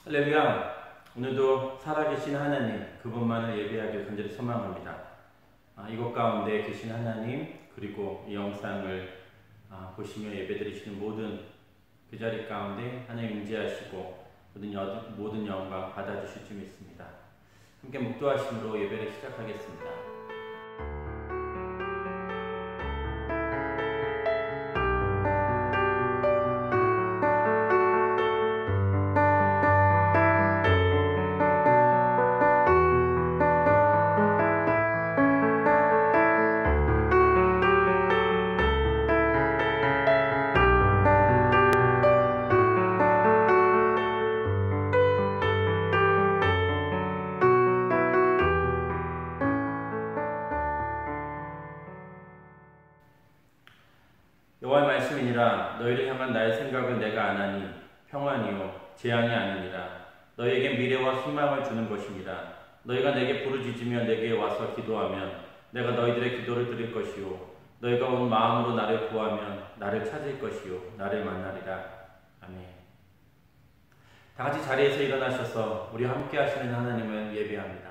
할렐루야. 오늘도 살아계신 하나님, 그분만을 예배하길 간절히 소망합니다. 이곳 가운데 계신 하나님, 그리고 이 영상을 보시며 예배드리시는 모든 그 자리 가운데 하나님 임재하시고 모든 영광 받아주실 줄 믿습니다. 함께 묵도하심으로 예배를 시작하겠습니다. 여호와의 말씀이니라. 너희를 향한 나의 생각은 내가 아나니 평안이요 재앙이 아니니라. 너희에게 미래와 희망을 주는 것이니라. 너희가 내게 부르짖으며 내게 와서 기도하면 내가 너희들의 기도를 들을 것이요 너희가 온 마음으로 나를 구하면 나를 찾을 것이요 나를 만나리라. 아멘. 다같이 자리에서 일어나셔서 우리 함께 하시는 하나님을 예배합니다.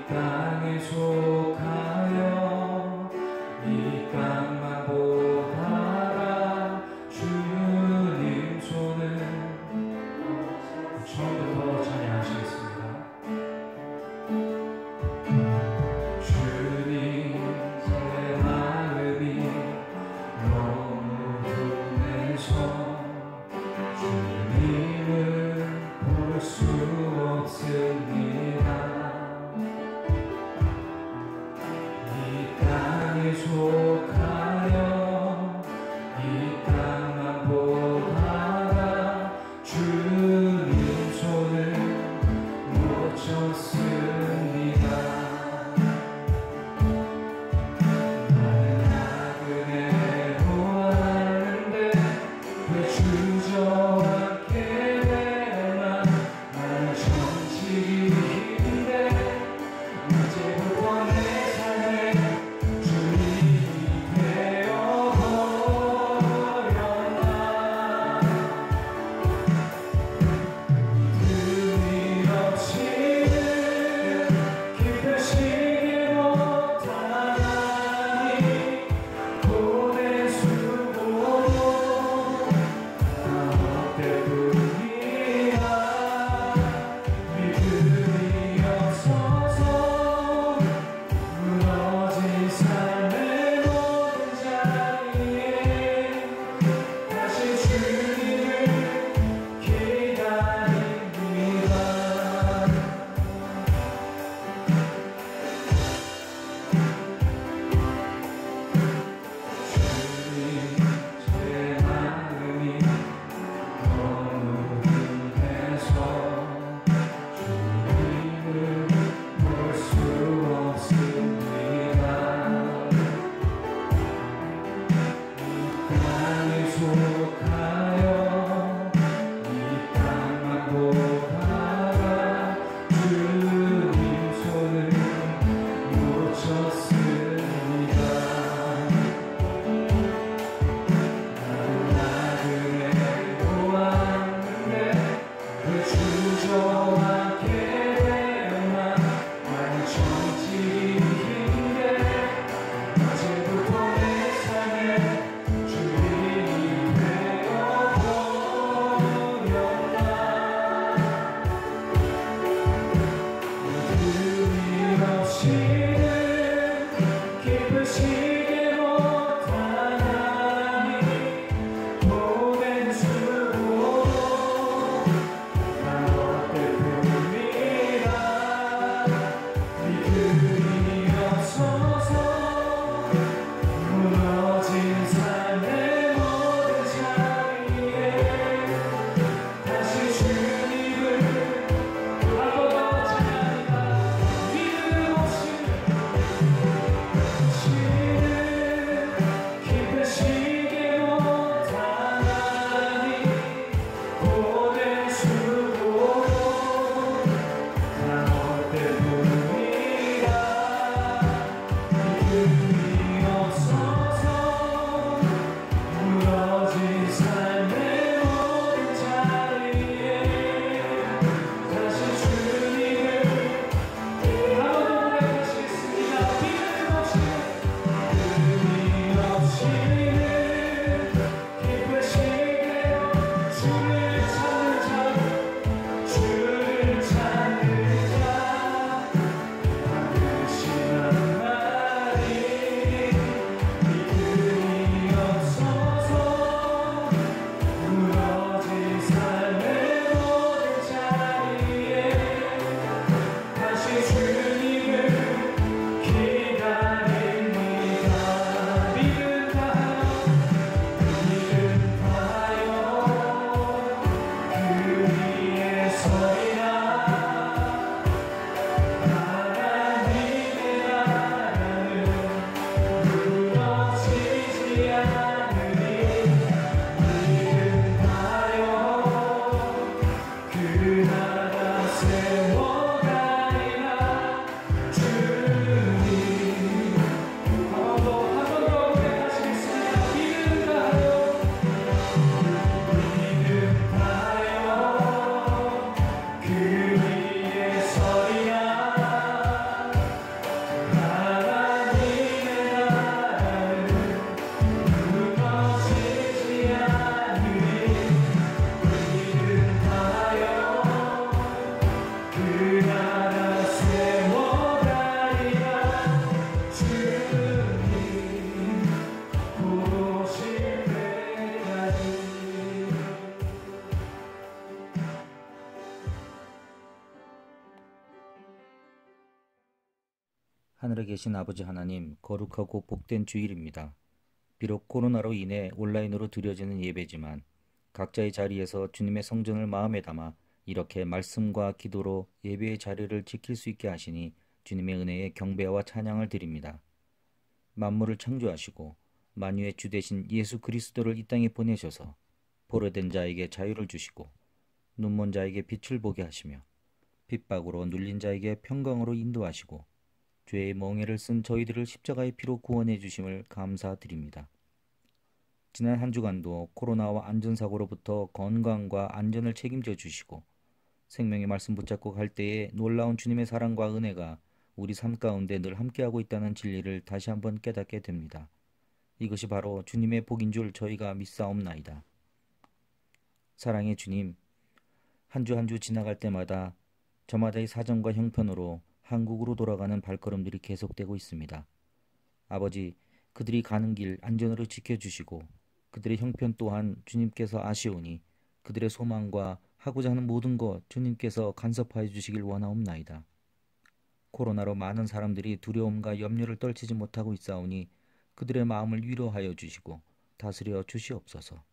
땅에 속하여 이 땅만 보다가 주님 손을 처음부터 찬양하시겠습니다. 주님 제 마음이 너무 분해서 주님을 볼 수 없습니다. 이 땅에 속하여 이 땅만 보다가 주님 손을 못 쳤습니다. 나는 나그네로 왔는데 왜 주저앉게 되나. 나는 정직인데 이제부터 내 삶에 주님이 되어버렸나. 틈이 없이는 깊으시게 못하니 보내수고도 나 때뿐이야. 믿음이 없어서 무너진 삶의 모든 자리에 다시 주님을 기다립니다. 주님 제 마음이 너무 급해서 주님을 볼 수 없습니다. 이 땅에 속하여 이 땅만 보다가 주님 손을 못 쳤습니다. 나는 나그네로 왔는데 왜 주저앉게 되나. 나는 정직인데 어제부터 내 삶에 주님이 되어버렸나. 틈이 없이는 깊으시게 못하니 보내주고 나 너 때문이라. 믿음이 없어서 무너진 삶의 모든 자리에 다시 주님을 한 번 더 찬양합니다. 믿음 없이는 하늘에 계신 아버지 하나님, 거룩하고 복된 주일입니다. 비록 코로나로 인해 온라인으로 드려지는 예배지만 각자의 자리에서 주님의 성전을 마음에 담아 이렇게 말씀과 기도로 예배의 자리를 지킬 수 있게 하시니 주님의 은혜에 경배와 찬양을 드립니다. 만물을 창조하시고 만유의 주 되신 예수 그리스도를 이 땅에 보내셔서 포로된 자에게 자유를 주시고 눈먼 자에게 빛을 보게 하시며 핍박으로 눌린 자에게 평강으로 인도하시고 죄의 멍에를 쓴 저희들을 십자가의 피로 구원해 주심을 감사드립니다. 지난 한 주간도 코로나와 안전사고로부터 건강과 안전을 책임져 주시고 생명의 말씀 붙잡고 갈 때에 놀라운 주님의 사랑과 은혜가 우리 삶 가운데 늘 함께하고 있다는 진리를 다시 한번 깨닫게 됩니다. 이것이 바로 주님의 복인 줄 저희가 믿사옵나이다. 사랑의 주님, 한 주 한 주 지나갈 때마다 저마다의 사정과 형편으로 한국으로 돌아가는 발걸음들이 계속되고 있습니다. 아버지, 그들이 가는 길 안전으로 지켜주시고 그들의 형편 또한 주님께서 아시오니 그들의 소망과 하고자 하는 모든 것 주님께서 간섭하여 주시길 원하옵나이다. 코로나로 많은 사람들이 두려움과 염려를 떨치지 못하고 있사오니 그들의 마음을 위로하여 주시고 다스려 주시옵소서.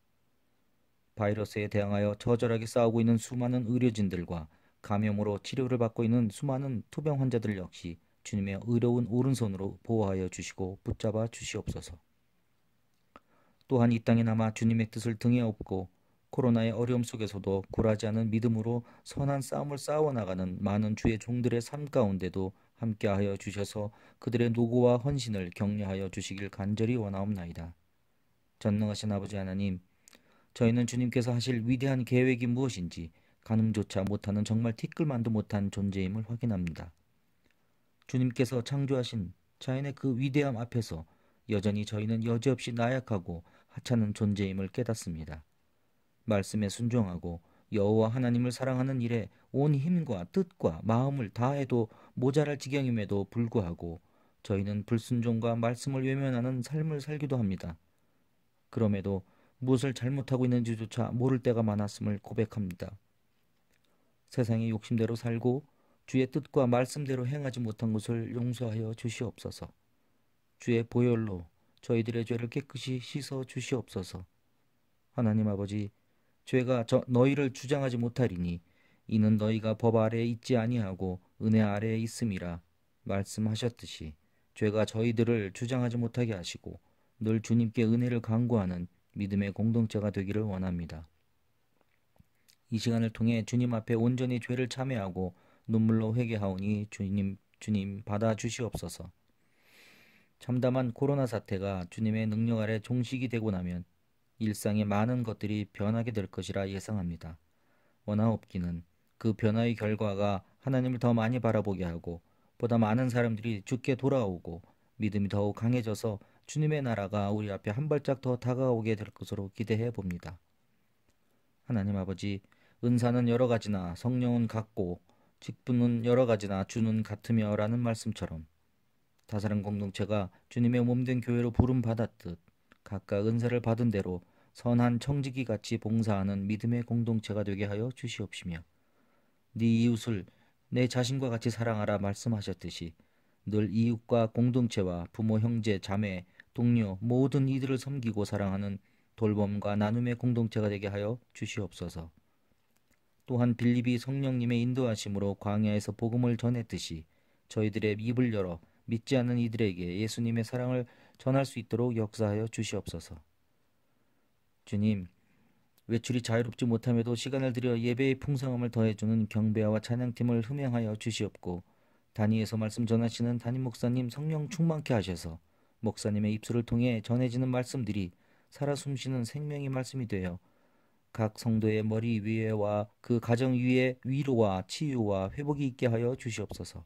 바이러스에 대항하여 처절하게 싸우고 있는 수많은 의료진들과 감염으로 치료를 받고 있는 수많은 투병 환자들 역시 주님의 의로운 오른손으로 보호하여 주시고 붙잡아 주시옵소서. 또한 이 땅에 남아 주님의 뜻을 등에 업고 코로나의 어려움 속에서도 굴하지 않은 믿음으로 선한 싸움을 싸워나가는 많은 주의 종들의 삶 가운데도 함께하여 주셔서 그들의 노고와 헌신을 격려하여 주시길 간절히 원하옵나이다. 전능하신 아버지 하나님, 저희는 주님께서 하실 위대한 계획이 무엇인지 가늠조차 못하는 정말 티끌만도 못한 존재임을 확인합니다. 주님께서 창조하신 자연의 그 위대함 앞에서 여전히 저희는 여지없이 나약하고 하찮은 존재임을 깨닫습니다. 말씀에 순종하고 여호와 하나님을 사랑하는 일에 온 힘과 뜻과 마음을 다해도 모자랄 지경임에도 불구하고 저희는 불순종과 말씀을 외면하는 삶을 살기도 합니다. 그럼에도 무엇을 잘못하고 있는지조차 모를 때가 많았음을 고백합니다. 세상의 욕심대로 살고 주의 뜻과 말씀대로 행하지 못한 것을 용서하여 주시옵소서. 주의 보혈로 저희들의 죄를 깨끗이 씻어 주시옵소서. 하나님 아버지, 죄가 너희를 주장하지 못하리니 이는 너희가 법 아래에 있지 아니하고 은혜 아래에 있음이라 말씀하셨듯이 죄가 저희들을 주장하지 못하게 하시고 늘 주님께 은혜를 간구하는 믿음의 공동체가 되기를 원합니다. 이 시간을 통해 주님 앞에 온전히 죄를 참회하고 눈물로 회개하오니 주님 받아 주시옵소서. 참담한 코로나 사태가 주님의 능력 아래 종식이 되고 나면 일상의 많은 것들이 변하게 될 것이라 예상합니다. 원하옵기는 그 변화의 결과가 하나님을 더 많이 바라보게 하고 보다 많은 사람들이 주께 돌아오고 믿음이 더욱 강해져서 주님의 나라가 우리 앞에 한 발짝 더 다가오게 될 것으로 기대해 봅니다. 하나님 아버지, 은사는 여러 가지나 성령은 같고 직분은 여러 가지나 주는 같으며 라는 말씀처럼 다사랑 공동체가 주님의 몸된 교회로 부름받았듯 각각 은사를 받은 대로 선한 청지기 같이 봉사하는 믿음의 공동체가 되게 하여 주시옵시며 네 이웃을 내 자신과 같이 사랑하라 말씀하셨듯이 늘 이웃과 공동체와 부모, 형제, 자매, 동료 모든 이들을 섬기고 사랑하는 돌봄과 나눔의 공동체가 되게 하여 주시옵소서. 또한 빌립이 성령님의 인도하심으로 광야에서 복음을 전했듯이 저희들의 입을 열어 믿지 않는 이들에게 예수님의 사랑을 전할 수 있도록 역사하여 주시옵소서. 주님, 외출이 자유롭지 못함에도 시간을 들여 예배의 풍성함을 더해주는 경배와 찬양팀을 흠양하여 주시옵고 단위에서 말씀 전하시는 담임 목사님 성령 충만케 하셔서 목사님의 입술을 통해 전해지는 말씀들이 살아 숨쉬는 생명의 말씀이 되어 각 성도의 머리 위에와 그 가정 위에 위로와 치유와 회복이 있게 하여 주시옵소서.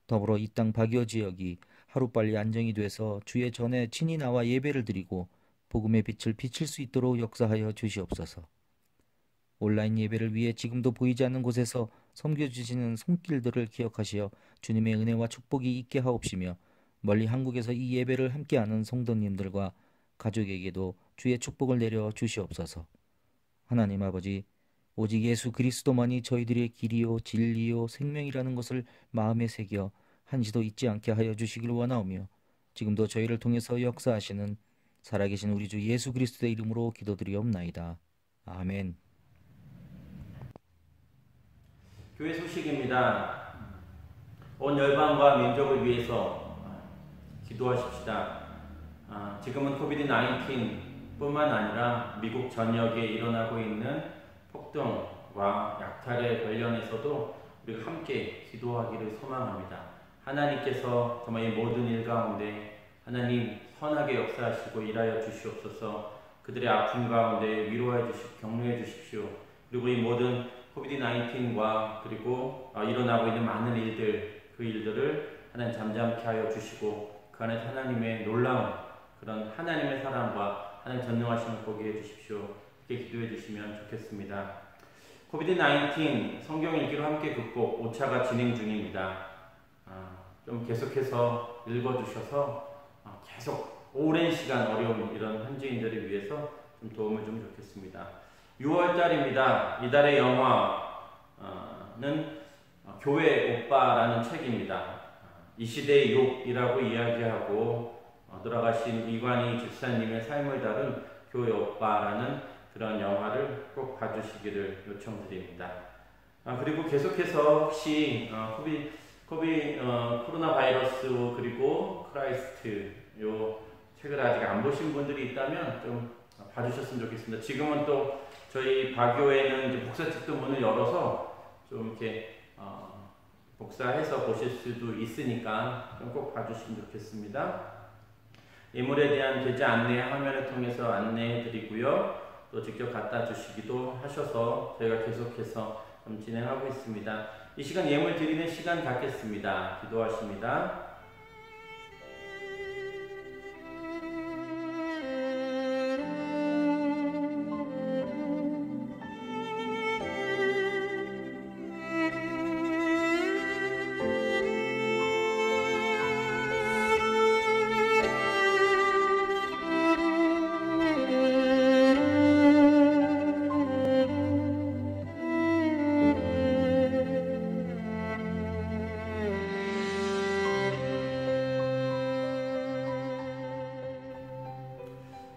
더불어 이 땅 박여 지역이 하루빨리 안정이 돼서 주의 전에 친히 나와 예배를 드리고 복음의 빛을 비칠 수 있도록 역사하여 주시옵소서. 온라인 예배를 위해 지금도 보이지 않는 곳에서 섬겨주시는 손길들을 기억하시어 주님의 은혜와 축복이 있게 하옵시며 멀리 한국에서 이 예배를 함께하는 성도님들과 가족에게도 주의 축복을 내려 주시옵소서. 하나님 아버지, 오직 예수 그리스도만이 저희들의 길이요 진리요 생명이라는 것을 마음에 새겨 한시도 잊지 않게 하여 주시길 원하오며 지금도 저희를 통해서 역사하시는 살아계신 우리 주 예수 그리스도의 이름으로 기도드리옵나이다. 아멘. 교회 소식입니다. 온 열방과 민족을 위해서 기도하십시다. 지금은 코비드-19 뿐만 아니라 미국 전역에 일어나고 있는 폭동과 약탈에 관련해서도 우리가 함께 기도하기를 소망합니다. 하나님께서 정말 이 모든 일 가운데 하나님 선하게 역사하시고 일하여 주시옵소서. 그들의 아픔 가운데 위로해 주시고 격려해 주십시오. 그리고 이 모든 코비드-19과 그리고 일어나고 있는 많은 일들, 그 일들을 하나님 잠잠케 하여 주시고 그 안에 하나님의 놀라운 그런 하나님의 사랑과 하나님 전능하심을 보게 해주십시오. 이렇게 기도해 주시면 좋겠습니다. 코비드-19 성경 읽기로 함께 극복 5차가 진행 중입니다. 좀 계속해서 읽어주셔서 계속 오랜 시간 어려운 이런 현지인들을 위해서 좀 도움을 좀 좋겠습니다. 6월달입니다. 이달의 영화는 교회 오빠라는 책입니다. 이 시대의 욕이라고 이야기하고 돌아가신 이관희 집사님의 삶을 다룬 교회 오빠라는 그런 영화를 꼭 봐주시기를 요청드립니다. 그리고 계속해서 혹시 코로나 바이러스 그리고 크라이스트 요 책을 아직 안 보신 분들이 있다면 좀 봐주셨으면 좋겠습니다. 지금은 또 저희 바교회는 이제 복사책도 문을 열어서 좀 이렇게 복사해서 보실 수도 있으니까 좀 꼭 봐주시면 좋겠습니다. 예물에 대한 계좌 안내 화면을 통해서 안내해 드리고요. 또 직접 갖다 주시기도 하셔서 저희가 계속해서 좀 진행하고 있습니다. 이 시간 예물 드리는 시간 갖겠습니다. 기도하십니다.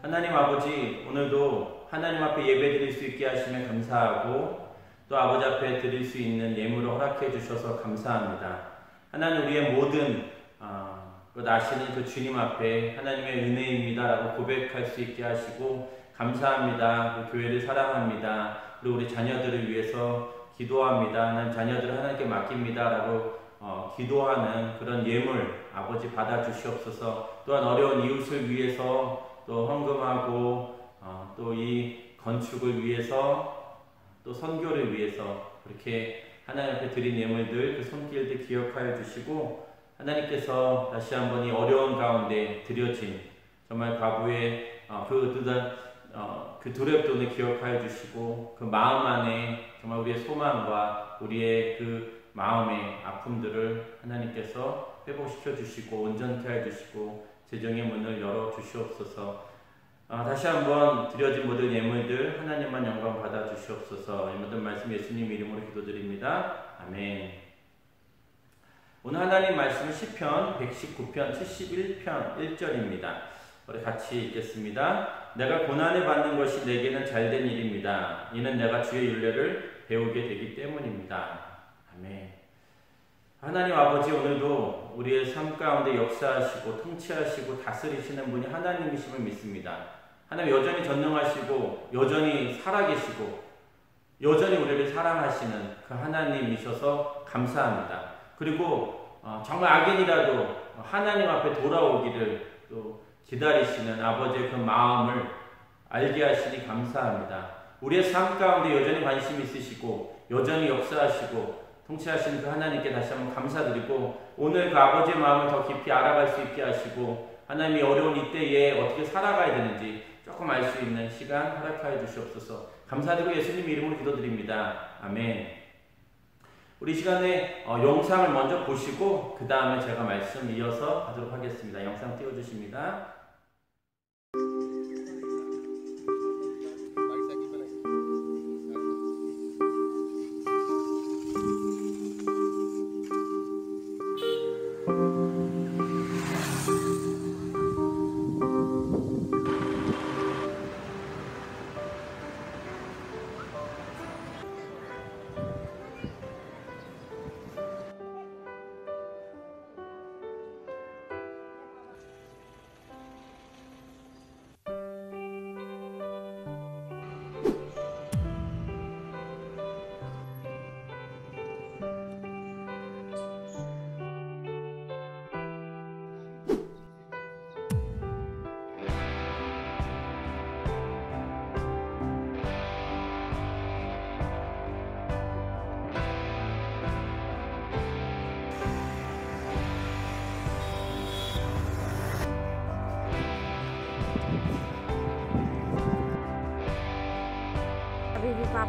하나님 아버지, 오늘도 하나님 앞에 예배 드릴 수 있게 하시면 감사하고 또 아버지 앞에 드릴 수 있는 예물을 허락해 주셔서 감사합니다. 하나님 우리의 모든 것 아시는 그 주님 앞에 하나님의 은혜입니다 라고 고백할 수 있게 하시고 감사합니다. 그 교회를 사랑합니다. 그리고 우리 자녀들을 위해서 기도합니다. 하나님 자녀들을 하나님께 맡깁니다 라고 기도하는 그런 예물 아버지 받아 주시옵소서. 또한 어려운 이웃을 위해서 또 헌금하고 또 이 건축을 위해서 또 선교를 위해서 그렇게 하나님 앞에 드린 예물들 그 손길들 기억하여 주시고 하나님께서 다시 한번 이 어려운 가운데 드려진 정말 과부의 그 두렵돈을 기억하여 주시고 그 마음 안에 정말 우리의 소망과 우리의 그 마음의 아픔들을 하나님께서 회복시켜 주시고 온전케 해 주시고 재정의 문을 열어 주시옵소서. 다시 한번 드려진 모든 예물들 하나님만 영광 받아 주시옵소서. 이 모든 말씀 예수님 이름으로 기도드립니다. 아멘. 오늘 하나님 말씀은 시편 119편 71편 1절입니다. 우리 같이 읽겠습니다. 내가 고난을 받는 것이 내게는 잘된 일입니다. 이는 내가 주의 율례를 배우게 되기 때문입니다. 아멘. 하나님 아버지, 오늘도 우리의 삶 가운데 역사하시고 통치하시고 다스리시는 분이 하나님이심을 믿습니다. 하나님 여전히 전능하시고 여전히 살아계시고 여전히 우리를 사랑하시는 그 하나님이셔서 감사합니다. 그리고 정말 악인이라도 하나님 앞에 돌아오기를 또 기다리시는 아버지의 그 마음을 알게 하시니 감사합니다. 우리의 삶 가운데 여전히 관심 있으시고 여전히 역사하시고 통치하시는 그 하나님께 다시 한번 감사드리고 오늘 그 아버지의 마음을 더 깊이 알아갈 수 있게 하시고 하나님이 어려운 이때에 어떻게 살아가야 되는지 조금 알 수 있는 시간 허락하여 주시옵소서. 감사드리고 예수님 이름으로 기도드립니다. 아멘. 우리 시간에 영상을 먼저 보시고 그 다음에 제가 말씀 이어서 하도록 하겠습니다. 영상 띄워주십니다.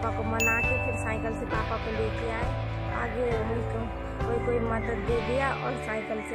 पापा को मना के फिर साइकिल से पापा को लेके आए। आगे उनको कोई मदद दे दिया और साइकिल से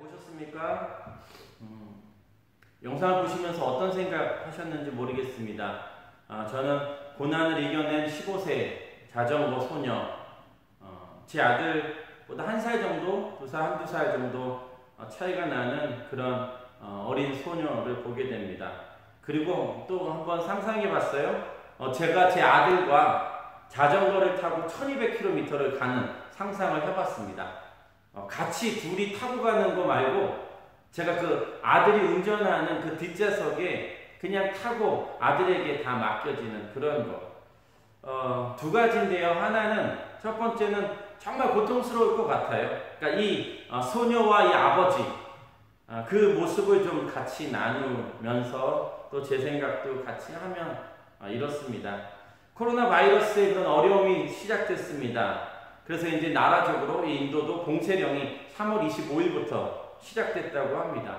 보셨습니까? 영상을 보시면서 어떤 생각 하셨는지 모르겠습니다. 저는 고난을 이겨낸 15세 자전거 소녀, 제 아들보다 1살 정도, 2살, 1~2살 정도 차이가 나는 그런 어린 소녀를 보게 됩니다. 그리고 또 한번 상상해 봤어요. 제가 제 아들과 자전거를 타고 1200km를 가는 상상을 해봤습니다. 같이 둘이 타고 가는 거 말고 제가 그 아들이 운전하는 그 뒷좌석에 그냥 타고 아들에게 다 맡겨지는 그런 거. 두 가지인데요. 하나는 첫 번째는 정말 고통스러울 것 같아요. 그러니까 이 소녀와 이 아버지 그 모습을 좀 같이 나누면서 또 제 생각도 같이 하면 이렇습니다. 코로나 바이러스의 그런 어려움이 시작됐습니다. 그래서 이제 나라적으로 이 인도도 봉쇄령이 3월 25일부터 시작됐다고 합니다.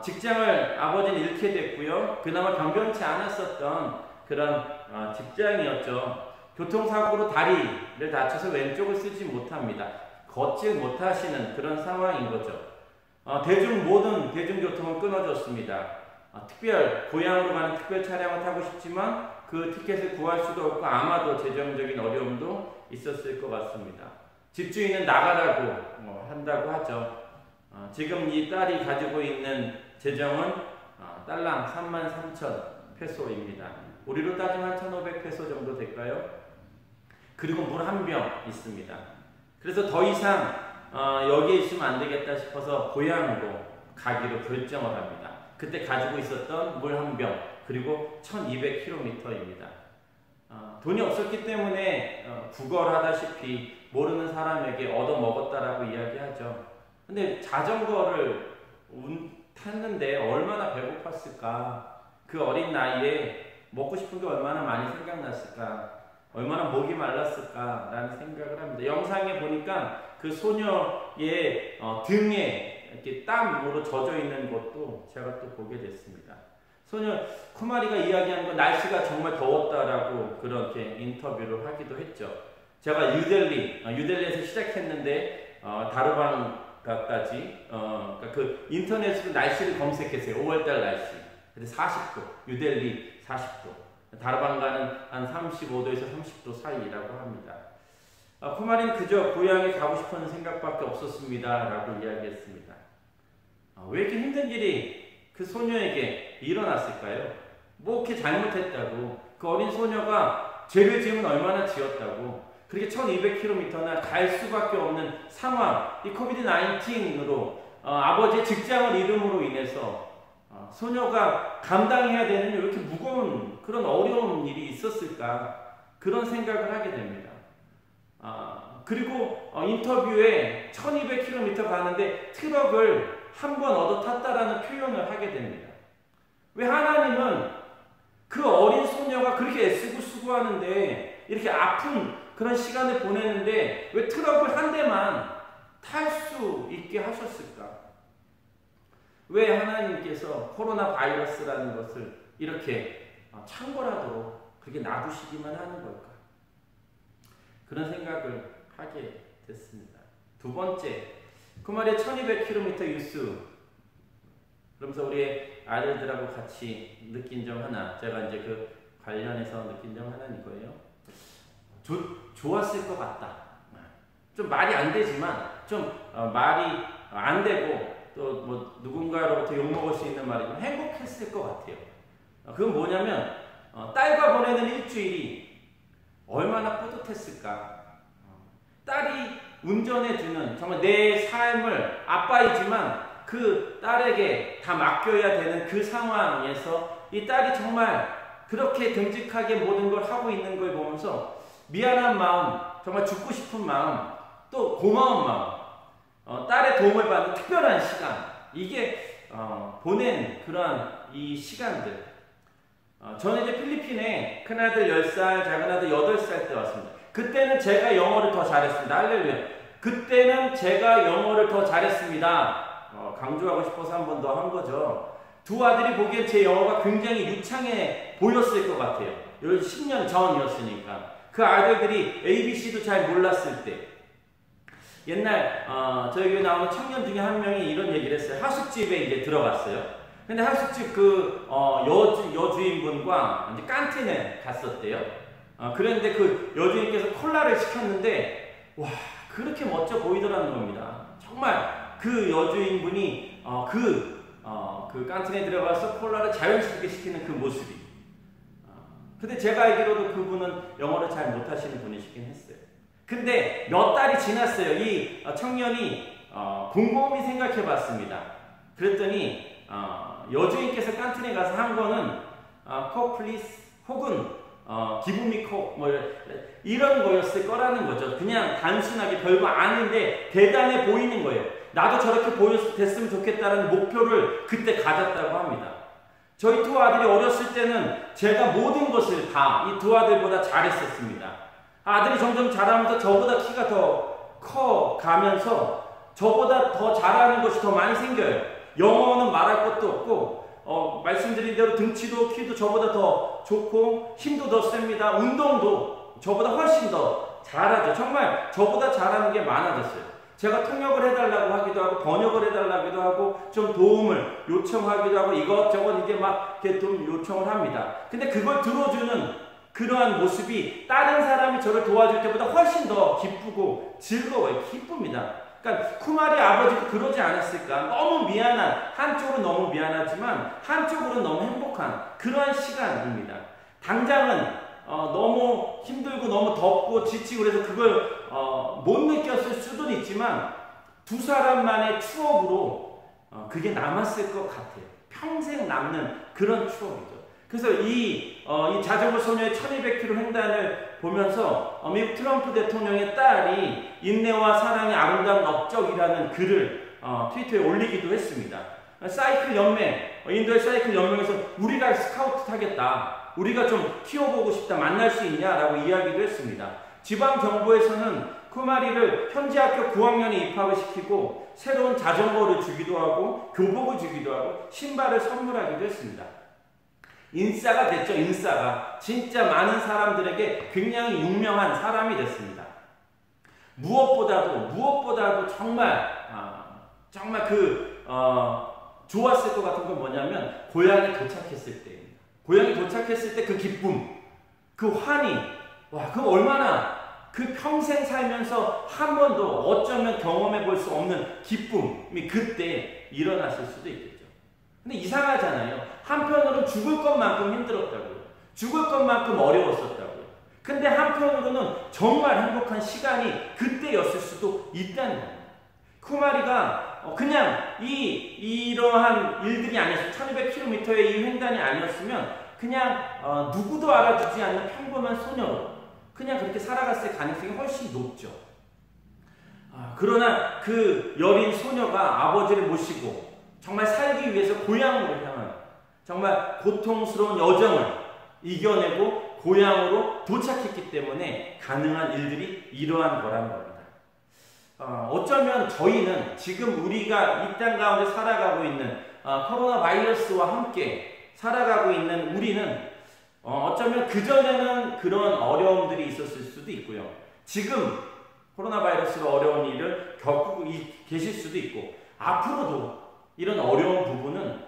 직장을 아버지는 잃게 됐고요. 그나마 변변치 않았었던 그런 직장이었죠. 교통사고로 다리를 다쳐서 왼쪽을 쓰지 못합니다. 걷질 못하시는 그런 상황인 거죠. 모든 대중교통은 끊어졌습니다. 특별 고향으로 가는 특별 차량을 타고 싶지만 그 티켓을 구할 수도 없고 아마도 재정적인 어려움도 있었을 것 같습니다. 집주인은 나가라고 한다고 하죠. 지금 이 딸이 가지고 있는 재정은 달랑 33,000페소입니다. 우리로 따지면 1,500페소 정도 될까요? 그리고 물 한 병 있습니다. 그래서 더 이상 여기에 있으면 안 되겠다 싶어서 고향으로 가기로 결정을 합니다. 그때 가지고 있었던 물 한 병, 그리고 1200km입니다. 돈이 없었기 때문에 구걸하다시피 모르는 사람에게 얻어먹었다라고 이야기하죠. 근데 자전거를 탔는데 얼마나 배고팠을까? 그 어린 나이에 먹고 싶은 게 얼마나 많이 생각났을까? 얼마나 목이 말랐을까? 라는 생각을 합니다. 영상에 보니까 그 소녀의 등에 이렇게 땀으로 젖어 있는 것도 제가 또 보게 됐습니다. 소녀 쿠마리가 이야기하는 건 날씨가 정말 더웠다라고 그렇게 인터뷰를 하기도 했죠. 제가 유델리에서 시작했는데 다르방가까지 그러니까 그 인터넷으로 날씨를 검색했어요. 5월달 날씨. 근데 40도, 유델리 40도, 다르방가는 한 35도에서 30도 사이라고 합니다. 쿠마리는 그저 고향에 가고 싶은 생각밖에 없었습니다 라고 이야기했습니다. 왜 이렇게 힘든 일이 그 소녀에게 일어났을까요? 뭐 이렇게 잘못했다고, 그 어린 소녀가 죄를 지으면 얼마나 지었다고, 그렇게 1200km나 갈 수밖에 없는 상황, 이 코비드-19으로 아버지의 직장을 잃음으로 인해서 소녀가 감당해야 되는 왜 이렇게 무거운 그런 어려운 일이 있었을까, 그런 생각을 하게 됩니다. 그리고 인터뷰에 1200km 가는데 트럭을 한 번 얻어 탔다라는 표현을 하게 됩니다. 왜 하나님은 그 어린 소녀가 그렇게 애쓰고 수고하는데 이렇게 아픈 그런 시간을 보내는데 왜 트럭을 한 대만 탈 수 있게 하셨을까? 왜 하나님께서 코로나 바이러스라는 것을 이렇게 창궐하도록 그렇게 놔두시기만 하는 걸까? 그런 생각을 하게 됐습니다. 두 번째, 쿠마리의 1200km 유스. 그러면서 우리 아들들하고 같이 느낀 점 하나, 제가 이제 그 관련해서 느낀 점 하나는 이거예요. 좋았을 것 같다. 좀 말이 안 되지만, 좀 말이 안 되고, 또 뭐 누군가로부터 욕먹을 수 있는 말이지만 행복했을 것 같아요. 그건 뭐냐면, 딸과 보내는 일주일이 얼마나 뿌듯했을까. 딸이 운전해주는 정말 내 삶을 아빠이지만 그 딸에게 다 맡겨야 되는 그 상황에서 이 딸이 정말 그렇게 듬직하게 모든 걸 하고 있는 걸 보면서 미안한 마음, 정말 죽고 싶은 마음, 또 고마운 마음, 딸의 도움을 받는 특별한 시간, 이게 보낸 그러한 이 시간들. 저는 이제 필리핀에 큰아들 10살, 작은아들 8살 때 왔습니다. 그때는 제가 영어를 더 잘했습니다. 할렐루야. 그때는 제가 영어를 더 잘했습니다. 강조하고 싶어서 한 번 더 한 거죠. 두 아들이 보기엔 제 영어가 굉장히 유창해 보였을 것 같아요. 10년 전이었으니까. 그 아들들이 ABC도 잘 몰랐을 때. 옛날 저희 교회 나오는 청년 중에 한 명이 이런 얘기를 했어요. 하숙집에 이제 들어갔어요. 근데 하숙집 그 여주인분과 이제 깐틴에 갔었대요. 그런데 그 여주인께서 콜라를 시켰는데 와, 그렇게 멋져 보이더라는 겁니다. 정말 그 여주인분이 그 깐틴에 들어가서 콜라를 자연스럽게 시키는 그 모습이. 근데 제가 알기로도 그분은 영어를 잘 못하시는 분이시긴 했어요. 근데 몇 달이 지났어요. 이 청년이 곰곰이 생각해 봤습니다. 그랬더니 여주인께서 깐틴에 가서 한 거는 콕 플리스 혹은 기분미 콕 뭐 이런 거였을 거라는 거죠. 그냥 단순하게 별거 아닌데 대단해 보이는 거예요. 나도 저렇게 됐으면 좋겠다는 목표를 그때 가졌다고 합니다. 저희 두 아들이 어렸을 때는 제가 모든 것을 다 이 두 아들보다 잘했었습니다. 아들이 점점 자라면서 저보다 키가 더 커 가면서 저보다 더 잘하는 것이 더 많이 생겨요. 영어는 말할 것도 없고 말씀드린 대로 등치도 키도 저보다 더 좋고 힘도 더 셉니다. 운동도 저보다 훨씬 더 잘하죠. 정말 저보다 잘하는 게 많아졌어요. 제가 통역을 해달라고 하기도 하고 번역을 해달라기도 하고 좀 도움을 요청하기도 하고 이것저것 이게 막 이렇게 좀 요청을 합니다. 근데 그걸 들어주는 그러한 모습이 다른 사람이 저를 도와줄 때보다 훨씬 더 기쁘고 즐거워요. 기쁩니다. 그러니까 쿠마리 아버지도 그러지 않았을까? 너무 미안한, 한쪽은 너무 미안하지만 한쪽으로는 너무 행복한 그러한 시간입니다. 당장은 너무 힘들고 너무 덥고 지치고 그래서 그걸 못 느꼈을 수도 있지만 두 사람만의 추억으로 그게 남았을 것 같아요. 평생 남는 그런 추억이죠. 그래서 이 자전거 소녀의 1200km 횡단을 보면서 미국 트럼프 대통령의 딸이 인내와 사랑의 아름다운 업적이라는 글을 트위터에 올리기도 했습니다. 사이클 연맹, 인도의 사이클 연맹에서 우리가 스카우트 타겠다. 우리가 좀 키워보고 싶다. 만날 수 있냐라고 이야기도 했습니다. 지방정부에서는 쿠마리를 현지 학교 9학년에 입학을 시키고 새로운 자전거를 주기도 하고 교복을 주기도 하고 신발을 선물하기도 했습니다. 인싸가 됐죠. 인싸가 진짜 많은 사람들에게 굉장히 유명한 사람이 됐습니다. 무엇보다도 정말 좋았을 것 같은 건 뭐냐면 고향에 도착했을 때입니다. 고향에 도착했을 때 그 기쁨, 그 환희, 와, 그 얼마나 그 평생 살면서 한 번도 어쩌면 경험해 볼 수 없는 기쁨이 그때 일어났을 수도 있겠죠. 근데 이상하잖아요. 한편으로는 죽을 것만큼 힘들었다고요. 죽을 것만큼 어려웠었다고요. 근데 한편으로는 정말 행복한 시간이 그때였을 수도 있다는 겁니다. 쿠마리가 그냥 이러한 일들이 아니었어요. 1200km의 이 횡단이 아니었으면 그냥 누구도 알아주지 않는 평범한 소녀로 그냥 그렇게 살아갔을 가능성이 훨씬 높죠. 그러나 그 여린 소녀가 아버지를 모시고 정말 살기 위해서 고향으로 향한 정말 고통스러운 여정을 이겨내고 고향으로 도착했기 때문에 가능한 일들이 이러한 거란 겁니다. 어쩌면 저희는 지금 우리가 이 땅 가운데 살아가고 있는 코로나 바이러스와 함께 살아가고 있는 우리는 어쩌면 그전에는 그런 어려움들이 있었을 수도 있고요. 지금 코로나 바이러스로 어려운 일을 겪고 계실 수도 있고, 앞으로도 이런 어려운 부분은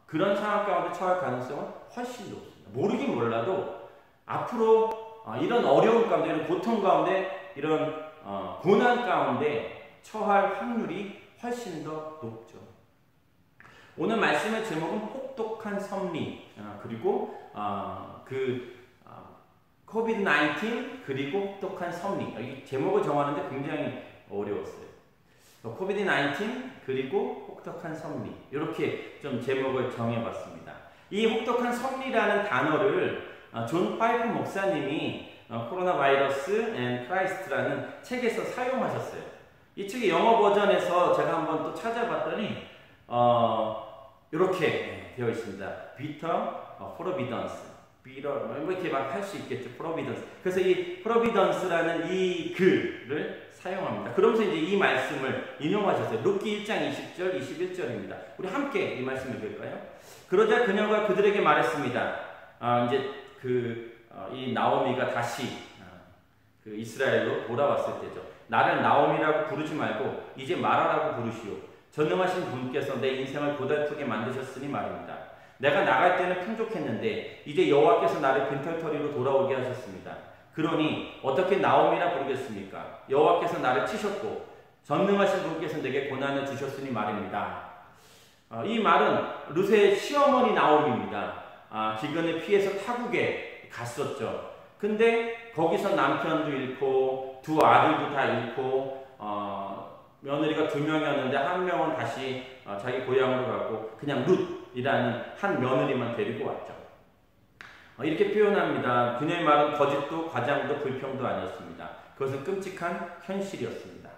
그런 상황 가운데 처할 가능성은 훨씬 높습니다. 모르긴 몰라도 앞으로 이런 어려움 가운데, 이런 고통 가운데, 이런 고난 가운데 처할 확률이 훨씬 더 높죠. 오늘 말씀의 제목은 혹독한 섭리, 그리고 코비드-19 그리고 혹독한 섭리. 이 제목을 정하는데 굉장히 어려웠어요. 코비드-19 그리고 혹독한 섭리, 이렇게 좀 제목을 정해봤습니다. 이 혹독한 섭리라는 단어를 존 파이프 목사님이 코로나 바이러스 앤 크라이스트라는 책에서 사용하셨어요. 이 책의 영어 버전에서 제가 한번 또 찾아봤더니 이렇게 되어 있습니다. Bitter Providence, 이렇게 막 할 수 있겠죠. Providence. 그래서 이 Providence라는 이 글을 사용합니다. 그러면서 이제 이 말씀을 인용하셨어요. 룻기 1장 20절, 21절입니다. 우리 함께 이 말씀 읽을까요? 그러자 그녀가 그들에게 말했습니다. 이제 이 나오미가 다시 그 이스라엘로 돌아왔을 때죠. 나를 나오미라고 부르지 말고 이제 마라라고 부르시오. 전능하신 분께서 내 인생을 고달프게 만드셨으니 말입니다. 내가 나갈 때는 풍족했는데 이제 여호와께서 나를 빈털터리로 돌아오게 하셨습니다. 그러니 어떻게 나오미라 부르겠습니까? 여호와께서 나를 치셨고 전능하신 분께서 내게 고난을 주셨으니 말입니다. 이 말은 룻의 시어머니 나오미입니다. 기근을 피해서 타국에 갔었죠. 근데 거기서 남편도 잃고 두 아들도 다 잃고 며느리가 2명이었는데 한 명은 다시 자기 고향으로 가고 그냥 룻이라는 한 며느리만 데리고 왔죠. 이렇게 표현합니다. 그녀의 말은 거짓도 과장도 불평도 아니었습니다. 그것은 끔찍한 현실이었습니다.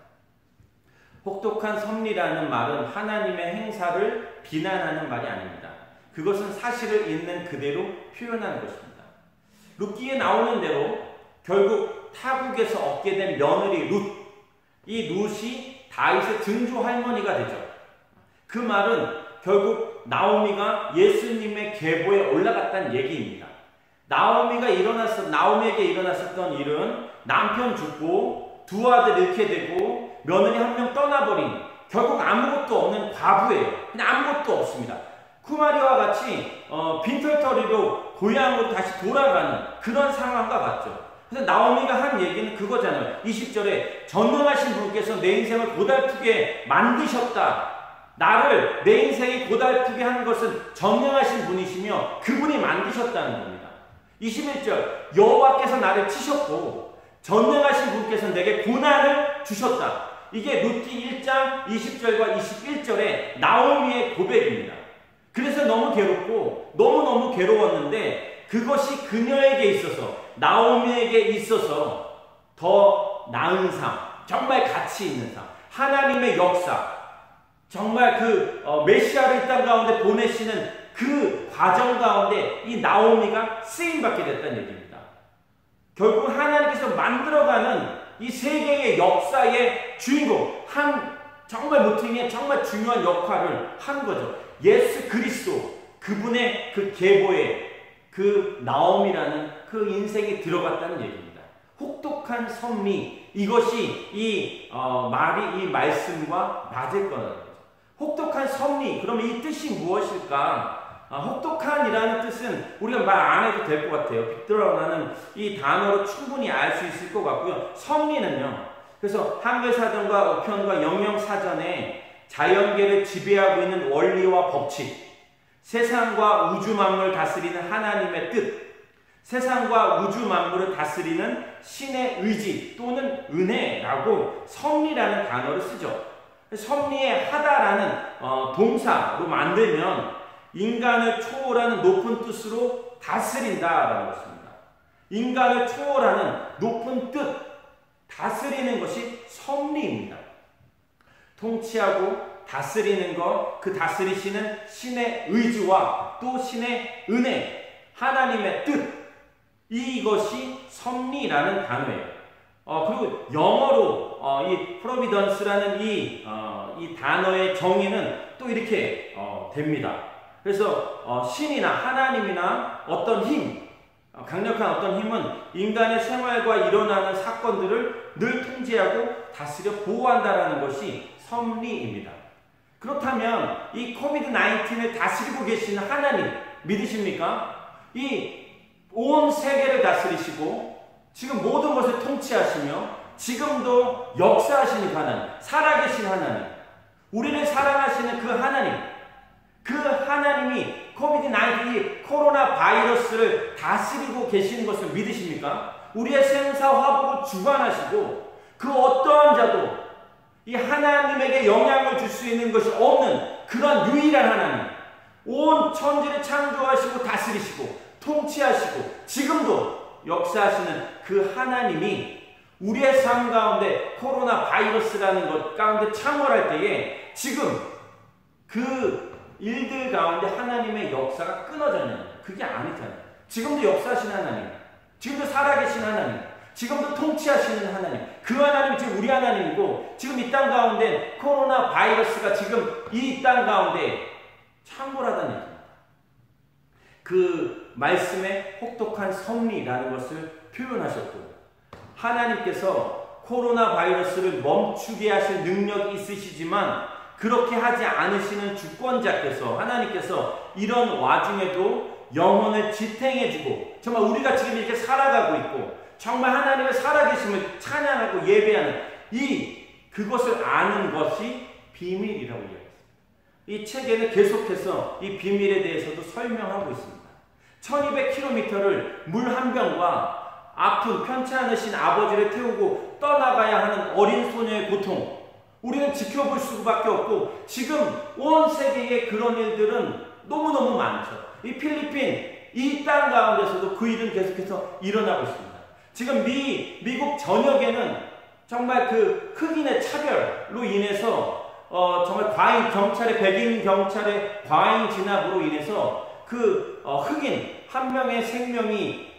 혹독한 섭리라는 말은 하나님의 행사를 비난하는 말이 아닙니다. 그것은 사실을 있는 그대로 표현하는 것입니다. 룻기에 나오는 대로 결국 타국에서 얻게 된 며느리 룻, 이 룻이 다윗의 증조 할머니가 되죠. 그 말은 결국 나오미가 예수님의 계보에 올라갔다는 얘기입니다. 나오미에게 일어났었던 일은 남편 죽고 두 아들 잃게 되고 며느리 한 명 떠나버린, 결국 아무것도 없는 과부예요. 그냥 아무것도 없습니다. 쿠마리와 같이 빈털터리로 고향으로 다시 돌아가는 그런 상황과 같죠. 그래서 나오미가 한 얘기는 그거잖아요. 20절에 전능하신 분께서 내 인생을 고달프게 만드셨다. 나를, 내 인생이 고달프게 하는 것은 전능하신 분이시며 그분이 만드셨다는 겁니다. 21절, 여호와께서 나를 치셨고 전능하신 분께서 내게 고난을 주셨다. 이게 룻기 1장 20절과 21절의 나오미의 고백입니다. 그래서 너무 괴롭고 너무너무 괴로웠는데 그것이 그녀에게 있어서, 나오미에게 있어서 더 나은 삶, 정말 가치 있는 삶, 하나님의 역사, 정말 메시아를 이 땅 가운데 보내시는 그 과정 가운데 이 나오미가 쓰임받게 됐다는 얘기입니다. 결국 하나님께서 만들어가는 이 세계의 역사의 주인공, 정말 모퉁이의 정말 중요한 역할을 한 거죠. 예수 그리스도, 그분의 그 계보에 그 나오미라는 그 인생이 들어갔다는 얘기입니다. 혹독한 섭리, 이것이 이 말씀과 맞을 거라는 거죠. 혹독한 섭리, 그러면 이 뜻이 무엇일까? 혹독한이라는 뜻은 우리가 말 안 해도 될 것 같아요. 빅드러나는 이 단어로 충분히 알 수 있을 것 같고요. 섭리는요, 그래서 한글사전과 어편과 영영사전에 자연계를 지배하고 있는 원리와 법칙, 세상과 우주 만물을 다스리는 하나님의 뜻, 세상과 우주 만물을 다스리는 신의 의지 또는 은혜라고 섭리라는 단어를 쓰죠. 섭리에 하다라는 동사로 만들면 인간을 초월하는 높은 뜻으로 다스린다라는 것입니다. 인간을 초월하는 높은 뜻, 다스리는 것이 섭리입니다. 통치하고 다스리는 것, 그 다스리시는 신의 의지와 또 신의 은혜, 하나님의 뜻, 이것이 섭리라는 단어예요. 그리고 영어로 이 providence라는 이 단어의 정의는 또 이렇게 됩니다. 그래서 신이나 하나님이나 어떤 힘, 강력한 어떤 힘은 인간의 생활과 일어나는 사건들을 늘 통제하고 다스려 보호한다라는 것이 섭리입니다. 그렇다면 이 코비드-19을 다스리고 계시는 하나님 믿으십니까? 이 온 세계를 다스리시고 지금 모든 것을 통치하시며 지금도 역사하시는 하나님, 살아계신 하나님, 우리를 사랑하시는 그 하나님, 그 하나님이 코비드-19 코로나 바이러스를 다스리고 계시는 것을 믿으십니까? 우리의 생사 화복을 주관하시고 그 어떠한 자도 이 하나님에게 영향을 줄 수 있는 것이 없는 그런 유일한 하나님, 온 천지를 창조하시고 다스리시고 통치하시고 지금도 역사하시는 그 하나님이 우리의 삶 가운데 코로나 바이러스라는 것 가운데 참여할 때에 지금 그 일들 가운데 하나님의 역사가 끊어졌냐? 그게 아니잖아요. 지금도 역사하시는 하나님, 지금도 살아계신 하나님, 지금도 통치하시는 하나님, 그 하나님이 지금 우리 하나님이고 지금 이 땅 가운데 코로나 바이러스가 지금 이 땅 가운데 창궐하다는 얘기입니다. 그 말씀의 혹독한 섭리라는 것을 표현하셨고 하나님께서 코로나 바이러스를 멈추게 하실 능력이 있으시지만 그렇게 하지 않으시는 주권자께서 하나님께서 이런 와중에도 영혼을 지탱해주고 정말 우리가 지금 이렇게 살아가고 있고 정말 하나님의 살아계심을 찬양하고 예배하는 그것을 아는 것이 비밀이라고 이야기했습니다. 이 책에는 계속해서 이 비밀에 대해서도 설명하고 있습니다. 1200km를 물 한 병과 아픈 편치 않으신 아버지를 태우고 떠나가야 하는 어린 소녀의 고통, 우리는 지켜볼 수밖에 없고 지금 온 세계에 그런 일들은 너무너무 많죠. 이 필리핀, 이 땅 가운데서도 그 일은 계속해서 일어나고 있습니다. 지금 미국 전역에는 정말 그 흑인의 차별로 인해서 정말 과잉 경찰의 백인 경찰의 과잉 진압으로 인해서 그 흑인 한 명의 생명이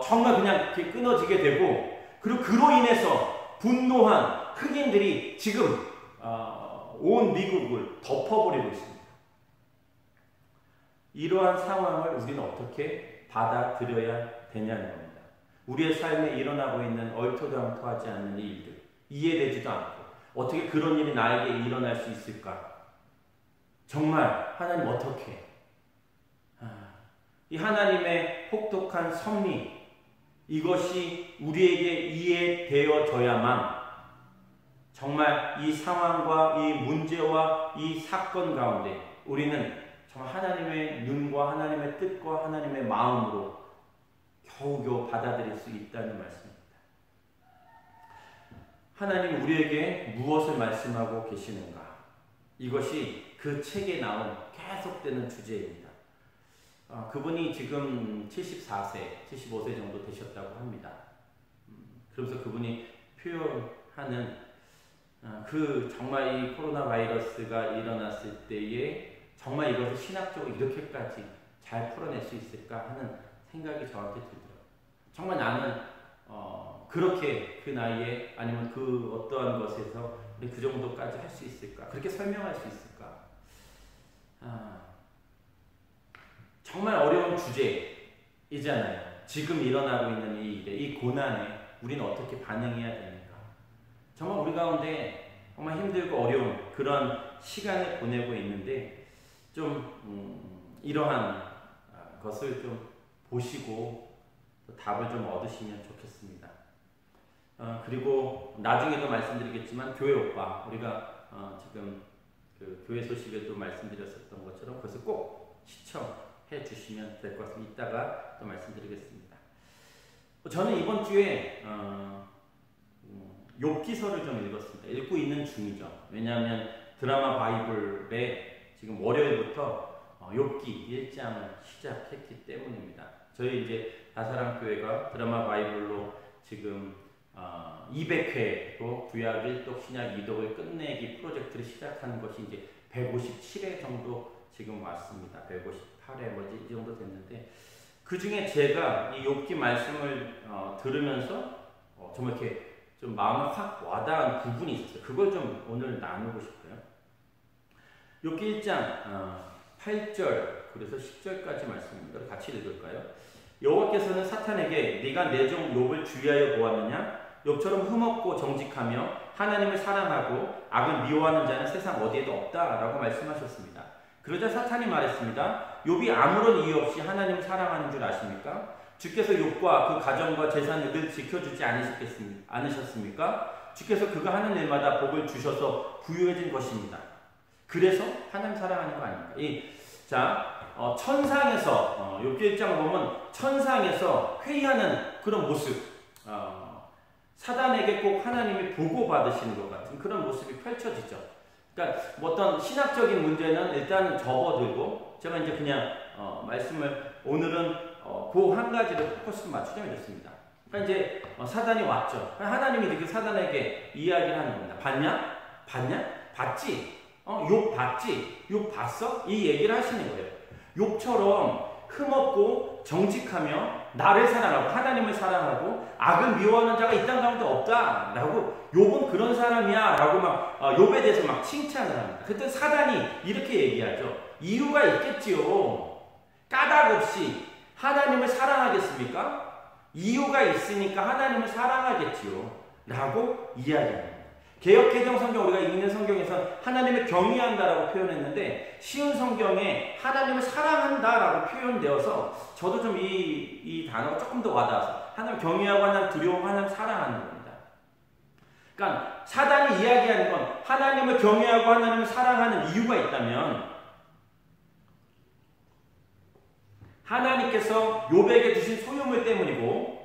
정말 그냥 이렇게 끊어지게 되고 그리고 그로 인해서 분노한 흑인들이 지금 온 미국을 덮어버리고 있습니다. 이러한 상황을 우리는 어떻게 받아들여야 되냐는 겁니다. 우리의 삶에 일어나고 있는 얼토당토하지 않는 일들, 이해되지도 않고 어떻게 그런 일이 나에게 일어날 수 있을까? 정말 하나님 어떻게? 이 하나님의 혹독한 섭리, 이것이 우리에게 이해되어져야만 정말 이 상황과 이 문제와 이 사건 가운데 우리는 정말 하나님의 눈과 하나님의 뜻과 하나님의 마음으로 겨우겨우 받아들일 수 있다는 말씀입니다. 하나님 우리에게 무엇을 말씀하고 계시는가? 이것이 그 책에 나온 계속되는 주제입니다. 그분이 지금 74세, 75세 정도 되셨다고 합니다. 그러면서 그분이 표현하는 정말 이 코로나 바이러스가 일어났을 때에 정말 이것을 신학적으로 이렇게까지 잘 풀어낼 수 있을까 하는 생각이 저한테 들더라고요. 정말 나는 그렇게 그 나이에 아니면 그 어떠한 것에서 그 정도까지 할 수 있을까? 그렇게 설명할 수 있을까? 정말 어려운 주제이잖아요. 지금 일어나고 있는 이 일에, 이 고난에 우리는 어떻게 반응해야 되는가? 정말 우리 가운데 정말 힘들고 어려운 그런 시간을 보내고 있는데 좀 이러한 것을 좀 보시고 또 답을 좀 얻으시면 좋겠습니다. 그리고 나중에도 말씀드리겠지만 교회 오빠, 우리가 지금 그 교회 소식에도 말씀드렸었던 것처럼 그것을 꼭 시청해 주시면 될 것 같습니다. 이따가 또 말씀드리겠습니다. 저는 이번 주에 욥기서를 좀 읽었습니다. 읽고 있는 중이죠. 왜냐하면 드라마 바이블에 지금 월요일부터 욥기 1장을 시작했기 때문입니다. 저희 이제 다사랑교회가 드라마 바이블로 지금 200회로 구약 1독 신약 2독을 끝내기 프로젝트를 시작하는 것이 이제 157회 정도 지금 왔습니다. 158회 뭐지 이 정도 됐는데 그 중에 제가 이 욥기 말씀을 들으면서 정말 이렇게 좀 마음을 확 와닿은 부분이 있었어요. 그걸 좀 오늘 나누고 싶어요. 욥기 1장 8절 그래서 10절까지 말씀입니다. 같이 읽을까요? 여호와께서는 사탄에게 네가 내 종 욥을 주의하여 보았느냐? 욥처럼 흠없고 정직하며 하나님을 사랑하고 악을 미워하는 자는 세상 어디에도 없다라고 말씀하셨습니다. 그러자 사탄이 말했습니다. 욥이 아무런 이유 없이 하나님을 사랑하는 줄 아십니까? 주께서 욥과 그 가정과 재산을 늘 지켜주지 않으셨습니까? 주께서 그가 하는 일마다 복을 주셔서 부유해진 것입니다. 그래서 하나님 사랑하는 거 아닙니까? 천상에서 욥기 1장을 보면 천상에서 회의하는 그런 모습, 사단에게 꼭 하나님이 보고받으시는 것 같은 그런 모습이 펼쳐지죠. 그러니까 어떤 신학적인 문제는 일단은 접어들고 제가 이제 그냥 말씀을 오늘은 그 한 가지를 포커스를 맞추자면 됐습니다. 그러니까 이제 사단이 왔죠. 하나님이 이렇게 사단에게 이야기를 하는 겁니다. 봤냐? 봤지? 욥 봤지? 욥 봤어? 이 얘기를 하시는 거예요. 욥처럼 흠없고 정직하며 나를 사랑하고 하나님을 사랑하고 악을 미워하는 자가 이 땅 가운데 없다라고 욥은 그런 사람이야 라고 막 욥에 대해서 막 칭찬을 합니다. 그때 사단이 이렇게 얘기하죠. 이유가 있겠지요. 까닭 없이 하나님을 사랑하겠습니까? 이유가 있으니까 하나님을 사랑하겠지요 라고 이야기합니다. 개역개정 성경 우리가 읽는 성경에서 하나님을 경외한다라고 표현했는데 쉬운 성경에 하나님을 사랑한다라고 표현되어서 저도 좀 이 단어가 조금 더 와닿아서 하나님 경외하고 하나님 두려워하고 하나님 사랑하는 겁니다. 그러니까 사단이 이야기하는 건 하나님을 경외하고 하나님을 사랑하는 이유가 있다면 하나님께서 욥에게 주신 소유물 때문이고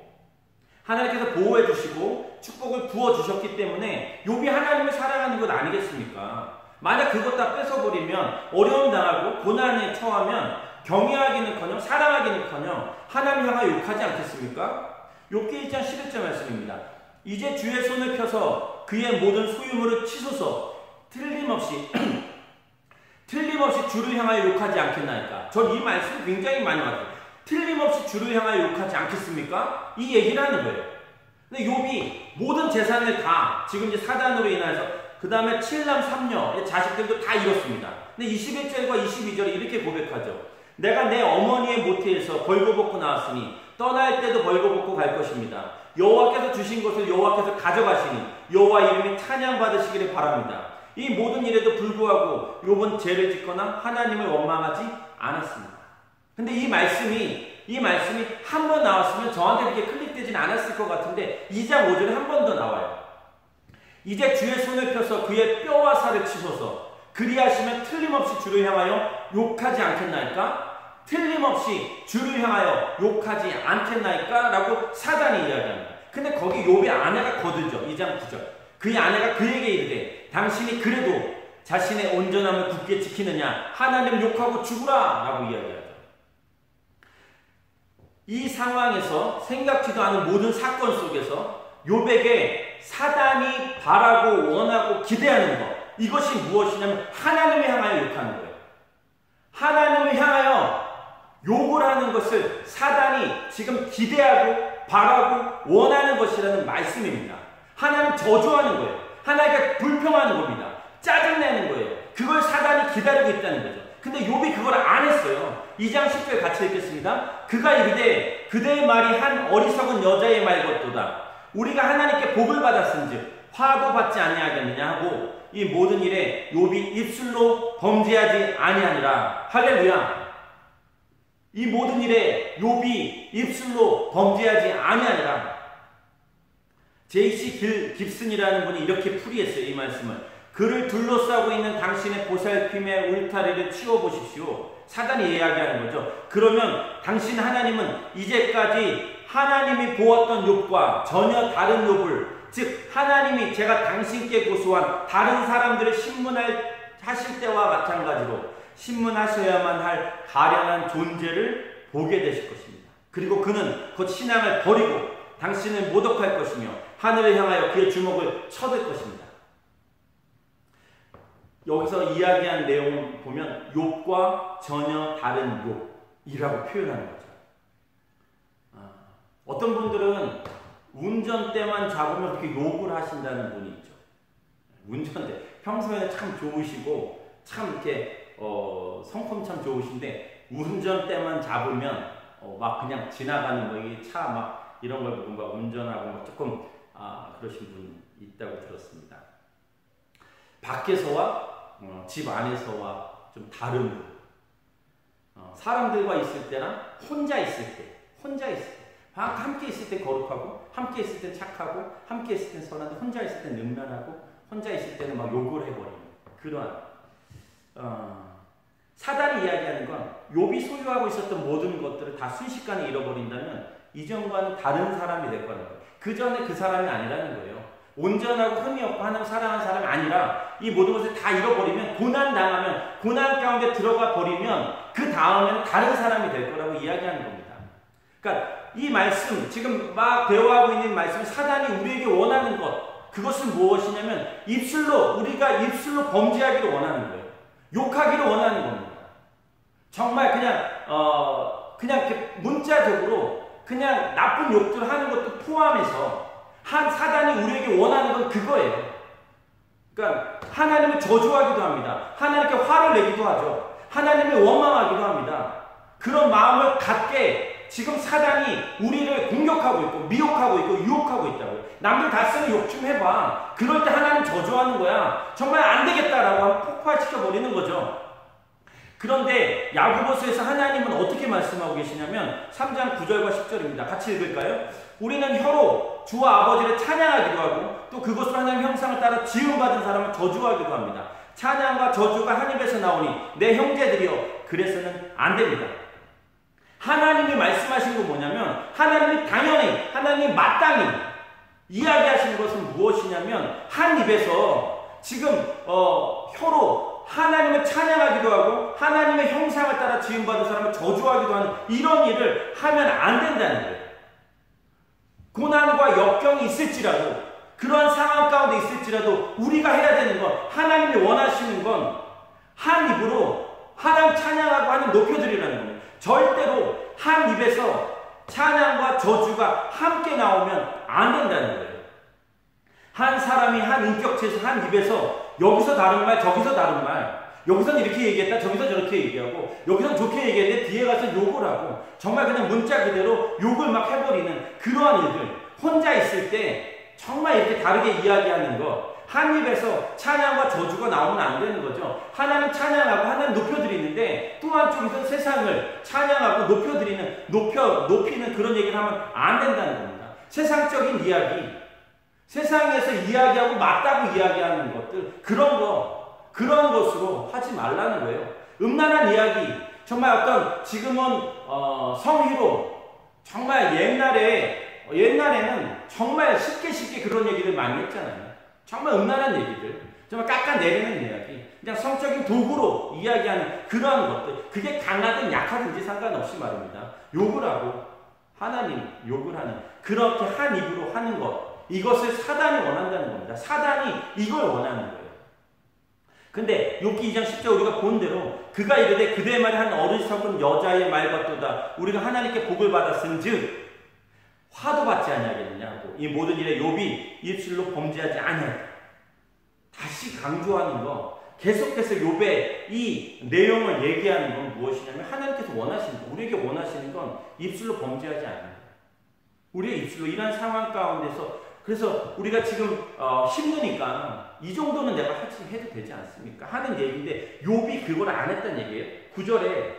하나님께서 보호해 주시고 축복을 부어 주셨기 때문에 욥이 하나님을 사랑하는 것 아니겠습니까? 만약 그것 다 뺏어버리면 어려움 당하고 고난에 처하면 경외하기는커녕 사랑하기는커녕 하나님 향하여 욕하지 않겠습니까? 욥기 1장 11절 말씀입니다. 이제 주의 손을 펴서 그의 모든 소유물을 치소서 틀림없이 주를 향하여 욕하지 않겠나이까? 전 이 말씀 굉장히 많이 와요. 틀림없이 주를 향하여 욕하지 않겠습니까? 이 얘기를 하는 거예요. 근데 욥이 모든 재산을 다 지금 이제 사단으로 인해서 그 다음에 7남 3녀 자식들도 다 잃었습니다. 근데 21절과 22절에 이렇게 고백하죠. 내가 내 어머니의 모태에서 벌거벗고 나왔으니 떠날 때도 벌거벗고 갈 것입니다. 여호와께서 주신 것을 여호와께서 가져가시니 여호와 이름이 찬양받으시기를 바랍니다. 이 모든 일에도 불구하고 욥은 죄를 짓거나 하나님을 원망하지 않았습니다. 근데 이 말씀이 한 번 나왔으면 저한테 이렇게 클릭되진 않았을 것 같은데 2장 5절에 한 번 더 나와요. 이제 주의 손을 펴서 그의 뼈와 살을 치소서 그리하시면 틀림없이 주를 향하여 욕하지 않겠나이까? 틀림없이 주를 향하여 욕하지 않겠나이까? 라고 사단이 이야기합니다. 근데 거기 욥의 아내가 거들죠. 2장 9절. 그의 아내가 그에게 이르되 당신이 그래도 자신의 온전함을 굳게 지키느냐 하나님을 욕하고 죽으라 라고 이야기하죠. 이 상황에서 생각지도 않은 모든 사건 속에서 욥에게 사단이 바라고 원하고 기대하는 것 이것이 무엇이냐면 하나님을 향하여 욕하는 거예요. 하나님을 향하여 욕을 하는 것을 사단이 지금 기대하고 바라고 원하는 것이라는 말씀입니다. 하나님 저주하는 거예요. 하나님께 불평하는 겁니다. 짜증내는 거예요. 그걸 사단이 기다리고 있다는 거죠. 근데 욥이 그걸 안 했어요. 2장 10절 같이 읽겠습니다. 그가 이르되 그대의 말이 한 어리석은 여자의 말 같도다. 우리가 하나님께 복을 받았은즉 화도 받지 아니하겠느냐 하고 이 모든 일에 욥이 입술로 범죄하지 아니하니라. 할렐루야. 이 모든 일에 욥이 입술로 범죄하지 아니하니라. J.C. 깁슨이라는 분이 이렇게 풀이했어요. 이 말씀을. 그를 둘러싸고 있는 당신의 보살핌의 울타리를 치워보십시오. 사단이 이야기하는 거죠. 그러면 당신 하나님은 이제까지 하나님이 보았던 욥과 전혀 다른 욥을 즉 하나님이 제가 당신께 고소한 다른 사람들을 신문하실 때와 마찬가지로 신문하셔야만 할 가련한 존재를 보게 되실 것입니다. 그리고 그는 곧 신앙을 버리고 당신을 모독할 것이며 하늘을 향하여 그의 주먹을 쳐들 것입니다. 여기서 이야기한 내용을 보면 욥과 전혀 다른 욥이라고 표현하는 거죠. 어떤 분들은 운전대만 잡으면 그렇게 욕을 하신다는 분이 있죠. 운전대. 평소에는 참 좋으시고 참 이렇게 성품 참 좋으신데 운전대만 잡으면 막 그냥 지나가는 뭐 이 차 막 이런 걸 보고 막 운전하고 막 조금 그러신 분 있다고 들었습니다. 밖에서와 집 안에서와 좀 다른 분. 사람들과 있을 때랑 혼자 있을 때 함께 있을 때 거룩하고 함께 있을 때 착하고 함께 있을 때 선한데 혼자 있을 때 능란하고 혼자 있을 때는 막 욕을 해버리는 그러한 사단이 이야기하는 건 욥이 소유하고 있었던 모든 것들을 다 순식간에 잃어버린다면 이전과는 다른 사람이 될 거라는 거예요. 그 전에 그 사람이 아니라는 거예요. 온전하고 흠이 없고 하나님 사랑하는 사람이 아니라 이 모든 것을 다 잃어버리면 고난 가운데 들어가 버리면 그 다음에는 다른 사람이 될 거라고 이야기하는 겁니다. 그러니까 이 말씀 지금 막 대화하고 있는 말씀 사단이 우리에게 원하는 것 그것은 무엇이냐면 우리가 입술로 범죄하기를 원하는 거예요. 욕하기를 원하는 겁니다. 정말 그냥 이렇게 문자적으로 그냥 나쁜 욕들 하는 것도 포함해서 사단이 우리에게 원하는 건 그거예요. 그러니까 하나님을 저주하기도 합니다. 하나님께 화를 내기도 하죠. 하나님을 원망하기도 합니다. 그런 마음을 갖게 지금 사단이 우리를 공격하고 있고 미혹하고 있고 유혹하고 있다고요. 남들 다 쓰는 욕 좀 해봐. 그럴 때 하나님 저주하는 거야. 정말 안 되겠다라고 하면 폭발시켜버리는 거죠. 그런데 야고보서에서 하나님은 어떻게 말씀하고 계시냐면 3장 9절과 10절입니다. 같이 읽을까요? 우리는 혀로 주와 아버지를 찬양하기도 하고 또 그것으로 하나님 형상을 따라 지음받은 사람을 저주하기도 합니다. 찬양과 저주가 한 입에서 나오니 내 형제들이여 그래서는 안 됩니다. 하나님이 말씀하신 건 뭐냐면 하나님이 당연히 하나님이 마땅히 이야기하시는 것은 무엇이냐면 한 입에서 지금 혀로 하나님을 찬양하기도 하고 하나님의 형상을 따라 지음받은 사람을 저주하기도 하는 이런 일을 하면 안 된다는 거예요. 고난과 역경이 있을지라도 그러한 상황 가운데 있을지라도 우리가 해야 되는 건 하나님이 원하시는 건 한 입으로 하나님 찬양하고 하나님 높여드리라는 겁니다. 절대로 한 입에서 찬양과 저주가 함께 나오면 안 된다는 거예요. 한 사람이 한 인격체에서 한 입에서 여기서 다른 말 저기서 다른 말 여기서는 이렇게 얘기했다 저기서 저렇게 얘기하고 여기서는 좋게 얘기했는데 뒤에 가서 욕을 하고 정말 그냥 문자 그대로 욕을 막 해버리는 그러한 일들 혼자 있을 때 정말 이렇게 다르게 이야기하는 것 한 입에서 찬양과 저주가 나오면 안 되는 거죠. 하나님 찬양하고 하나님 높여드리는데 또 한쪽에서 세상을 찬양하고 높이는 그런 얘기를 하면 안 된다는 겁니다. 세상적인 이야기 세상에서 이야기하고 맞다고 이야기하는 것들 그런 것으로 하지 말라는 거예요. 음란한 이야기 정말 어떤 지금은 성희로 정말 옛날에는 정말 쉽게 그런 얘기를 많이 했잖아요. 정말 음란한 얘기들 정말 깎아내리는 이야기 그냥 성적인 도구로 이야기하는 그러한 것들 그게 강하든 약하든지 상관없이 말입니다. 욕을 하고 하나님 욕을 하는 그렇게 한 입으로 하는 것 이것을 사단이 원한다는 겁니다. 사단이 이걸 원하는 거예요. 근데 욥기 2장 10절 우리가 본 대로 그가 이르되 그대의 말이 한 어리석은 여자의 말 같도다. 우리가 하나님께 복을 받았은즉 화도 받지 아니하겠느냐고 이 모든 일에 욥이 입술로 범죄하지 아니하다. 다시 강조하는 거 계속해서 욥의 이 내용을 얘기하는 건 무엇이냐면 하나님께서 원하시는 거 우리에게 원하시는 건 입술로 범죄하지 않는 거 우리의 입술로 이런 상황 가운데서 그래서 우리가 지금 힘드니까 이 정도는 내가 해도 되지 않습니까? 하는 얘기인데 욥이 그걸 안 했다는 얘기예요. 9절에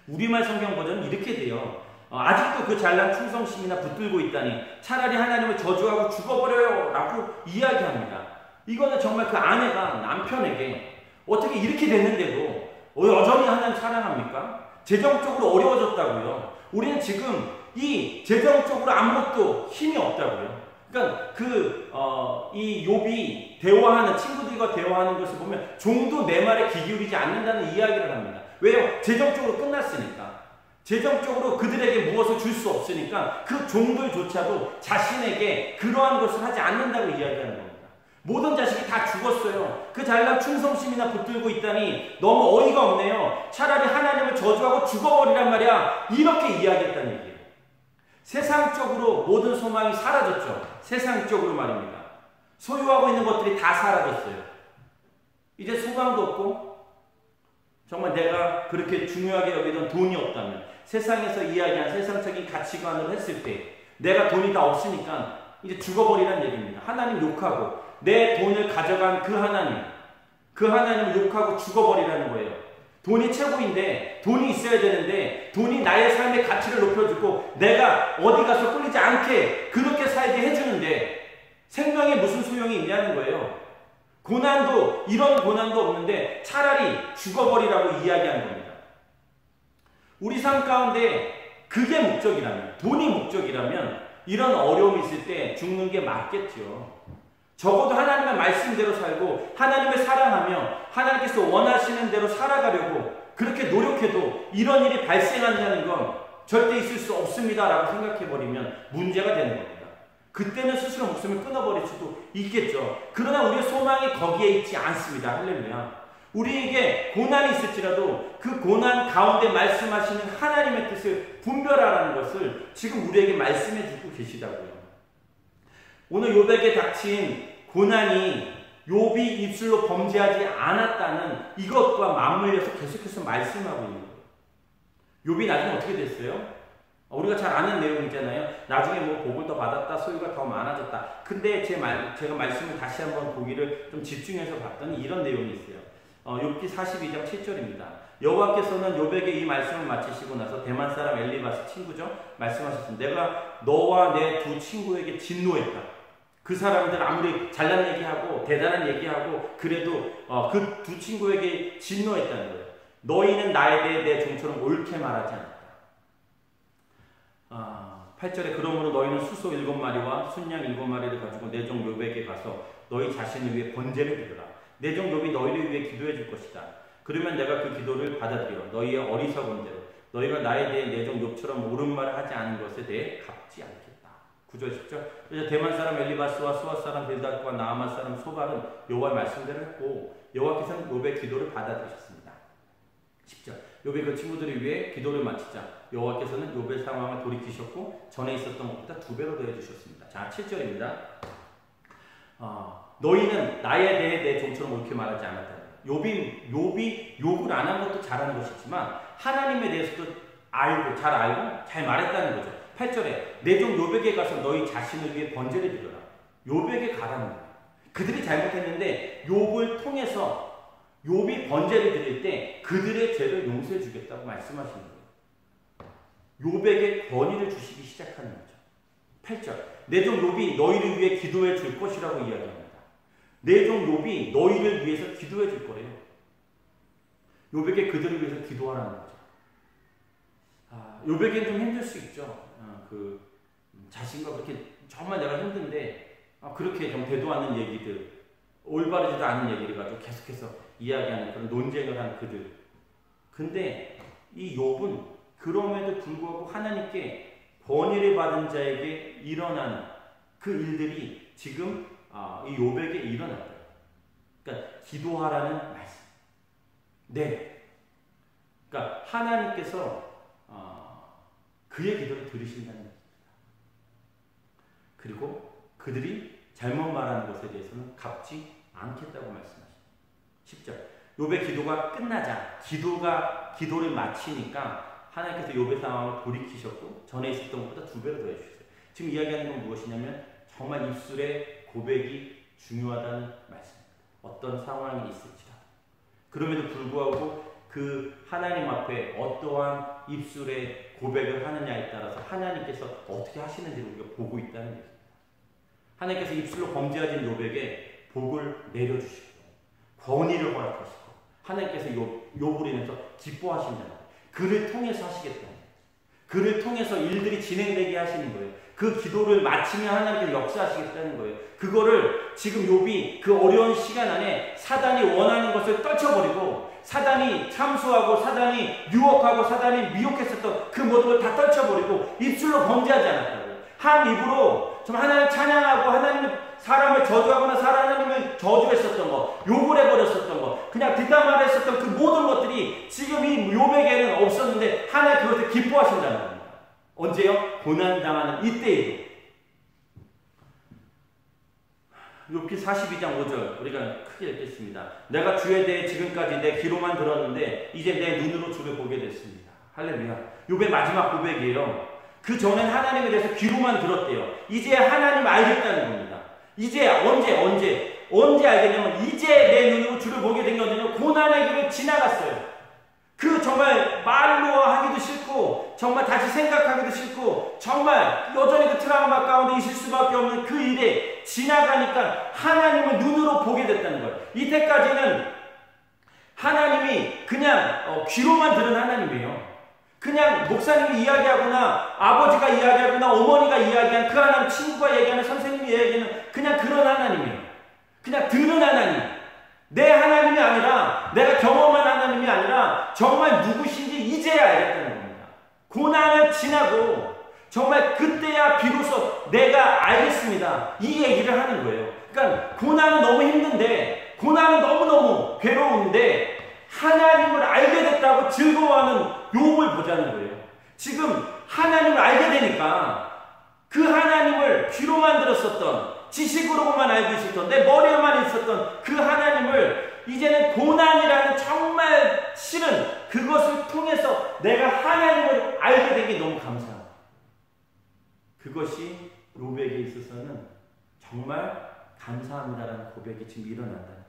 우리말 성경 버전은 이렇게 돼요. 아직도 그 잘난 충성심이나 붙들고 있다니 차라리 하나님을 저주하고 죽어버려요 라고 이야기합니다. 이거는 정말 그 아내가 남편에게 어떻게 이렇게 됐는데도 여전히 하나님 사랑합니까? 재정적으로 어려워졌다고요. 우리는 지금 이 재정적으로 아무것도 힘이 없다고요. 그러니까 이 욥이 대화하는 친구들과 대화하는 것을 보면 종도 내 말에 귀 기울이지 않는다는 이야기를 합니다. 왜요? 재정적으로 끝났으니까. 재정적으로 그들에게 무엇을 줄 수 없으니까 그 종들조차도 자신에게 그러한 것을 하지 않는다고 이야기하는 겁니다. 모든 자식이 다 죽었어요. 그 잘난 충성심이나 붙들고 있다니 너무 어이가 없네요. 차라리 하나님을 저주하고 죽어버리란 말이야. 이렇게 이야기했다는 얘기예요. 세상적으로 모든 소망이 사라졌죠. 세상적으로 말입니다. 소유하고 있는 것들이 다 사라졌어요. 이제 소망도 없고 정말 내가 그렇게 중요하게 여기던 돈이 없다면, 세상에서 이야기한 세상적인 가치관으로 했을 때 내가 돈이 다 없으니까 이제 죽어버리라는 얘기입니다. 하나님 욕하고 내 돈을 가져간 그 하나님을 욕하고 죽어버리라는 거예요. 돈이 최고인데, 돈이 있어야 되는데, 돈이 나의 삶의 가치를 높여주고 내가 어디 가서 꿀리지 않게 그렇게 살게 해주는데 생명에 무슨 소용이 있냐는 거예요. 고난도, 이런 고난도 없는데 차라리 죽어버리라고 이야기하는 겁니다. 우리 삶 가운데 그게 목적이라면, 돈이 목적이라면 이런 어려움이 있을 때 죽는 게 맞겠죠. 적어도 하나님의 말씀대로 살고 하나님을 사랑하며 하나님께서 원하시는 대로 살아가려고 그렇게 노력해도 이런 일이 발생한다는 건 절대 있을 수 없습니다라고 생각해버리면 문제가 되는 겁니다. 그때는 스스로 목숨을 끊어버릴 수도 있겠죠. 그러나 우리의 소망이 거기에 있지 않습니다. 할렐루야. 우리에게 고난이 있을지라도 그 고난 가운데 말씀하시는 하나님의 뜻을 분별하라는 것을 지금 우리에게 말씀해 주고 계시다고요. 오늘 욥에게 닥친 고난이 욥이 입술로 범죄하지 않았다는 이것과 맞물려서 계속해서 말씀하고 있는 거예요. 욥이 나중에 어떻게 됐어요? 우리가 잘 아는 내용이잖아요. 나중에 뭐 복을 더 받았다, 소유가 더 많아졌다. 근데 제가 말씀을 다시 한번 보기를 좀 집중해서 봤더니 이런 내용이 있어요. 욥기 42장 7절입니다. 여호와께서는 욥에게 이 말씀을 마치시고 나서 대만 사람 엘리바스 친구죠. 말씀하셨습니다. 내가 너와 내 두 친구에게 진노했다. 그 사람들 아무리 잘난 얘기하고 대단한 얘기하고 그래도 그 두 친구에게 진노했다는 거예요. 너희는 나에 대해 내 종처럼 옳게 말하지 않았다. 8절에 그러므로 너희는 수소 7마리와 순양 7마리를 가지고 내 종 욥에게 가서 너희 자신을 위해 번제를 드려라. 내 종 욥이 너희를 위해 기도해 줄 것이다. 그러면 내가 그 기도를 받아들여 너희의 어리석은 대로 너희가 나에 대해 내 종 욥처럼 옳은 말을 하지 않은 것에 대해 갚지 않겠다. 9절 10절. 그래서 대만 사람 엘리바스와 수아 사람 빌닷과 나아만 사람 소발은 여호와의 말씀대로 했고 여호와께서는 욥의 기도를 받아들이셨습니다. 10절. 욥의 그 친구들을 위해 기도를 마치자 여호와께서는 욥의 상황을 돌이키셨고 전에 있었던 것보다 2배로 더해 주셨습니다. 자, 7절입니다. 너희는 나에 대해 내 종처럼 옳게 말하지 않았다. 욥이 욕을 안 한 것도 잘하는 것이지만 하나님에 대해서도 잘 알고 잘 말했다는 거죠. 8절에 내 종 욥에게 가서 너희 자신을 위해 번제를 드려라. 욥에게 가라는 거예요. 그들이 잘못했는데 욥을 통해서 욥이 번제를 드릴 때 그들의 죄를 용서해 주겠다고 말씀하시는 거예요. 욥에게 권위를 주시기 시작하는 거죠. 8절 내 종 욥이 너희를 위해 기도해 줄 것이라고 이야기합니다. 내 종 욥이 너희를 위해서 기도해 줄 거래요. 욥에게 그들을 위해서 기도하라는 거죠. 욥에게는 좀 힘들 수 있죠. 자신과 그렇게 정말 내가 힘든데 그렇게 좀 되도 않는 얘기들, 올바르지도 않은 얘기를 가지고 계속해서 이야기하는 그런 논쟁을 하는 그들. 근데 이 욥은 그럼에도 불구하고 하나님께 번뇌를 받은 자에게 일어나는 그 일들이 지금 이 욥에게 일어났다. 그러니까 기도하라는 말씀. 네. 그러니까 하나님께서 그의 기도를 들으신다는 것입니다. 그리고 그들이 잘못 말하는 것에 대해서는 갚지 않겠다고 말씀하십니다. 10절. 욥의 기도가 끝나자 기도를 마치니까 하나님께서 욥의 상황을 돌이키셨고 전에 있었던 것보다 2배로 더해 주셨어요. 지금 이야기하는 건 무엇이냐면 정말 입술의 고백이 중요하다는 말씀입니다. 어떤 상황이 있을지라도. 그럼에도 불구하고 그 하나님 앞에 어떠한 입술의 고백을 하느냐에 따라서 하나님께서 어떻게 하시는지를 우리가 보고 있다는 얘기입니다. 하나님께서 입술로 범죄하신 욥에게 복을 내려주시고 권위를 허락하시고 하나님께서 욥을 인해서 기뻐하신다는 거예요. 그를 통해서 하시겠다는 거예요. 그를 통해서 일들이 진행되게 하시는 거예요. 그 기도를 마치면 하나님께서 역사하시겠다는 거예요. 그거를 지금 욥이 그 어려운 시간 안에 사단이 원하는 것을 떨쳐버리고 사단이 참수하고 사단이 유혹하고 사단이 미혹했었던 그 모든 걸 다 떨쳐버리고 입술로 범죄하지 않았다고요. 한 입으로 좀 하나님을 찬양하고 하나님을 사람을 저주하거나 하나님을 저주했었던 거, 욕을 해버렸었던 거, 그냥 뒷담화를 했었던 그 모든 것들이 지금 이 욥에게는 없었는데 하나님 그것을 기뻐하신다는 겁니다. 언제요? 고난당하는 이때에도. 욥기 42장 5절 우리가 크게 읽겠습니다. 내가 주에 대해 지금까지 내 귀로만 들었는데 이제 내 눈으로 주를 보게 됐습니다. 할렐루야. 욥의 마지막 고백이에요. 그 전엔 하나님에 대해서 귀로만 들었대요. 이제 하나님 알겠다는 겁니다. 이제 언제 알겠냐면 이제 내 눈으로 주를 보게 된 게 언제냐면 고난의 길을 지나갔어요. 그 정말 말로 하기도 싫고 정말 다시 생각하기도 싫고 정말 여전히 그 트라우마 가운데 있을 수밖에 없는 그 일에 지나가니까 하나님을 눈으로 보게 됐다는 거예요. 이때까지는 하나님이 그냥 귀로만 들은 하나님이에요. 그냥 목사님이 이야기하거나 아버지가 이야기하거나 어머니가 이야기한 그 하나님, 친구가 얘기하는 선생님이 얘기하는 그냥 그런 하나님이에요. 그냥 들은 하나님. 내 하나님이 아니라 내가 경험한 하나님이 아니라 정말 누구신지 이제야 알겠다는 겁니다. 고난을 지나고 정말 그때야 비로소 내가 알겠습니다. 이 얘기를 하는 거예요. 그러니까 고난은 너무 힘든데 고난은 너무너무 괴로운데 하나님을 알게 됐다고 즐거워하는 욥을 보자는 거예요. 지금 하나님을 알게 되니까 그 하나님을 귀로만 들었었던 지식으로만 알고 있었던 내 머리에만 있었던 그 하나님을 이제는 고난이라는 정말 싫은 그것을 통해서 내가 하나님을 알게 된 게 너무 감사합니다. 그것이 욥에게 있어서는 정말 감사합니다라는 고백이 지금 일어난다는 겁니다.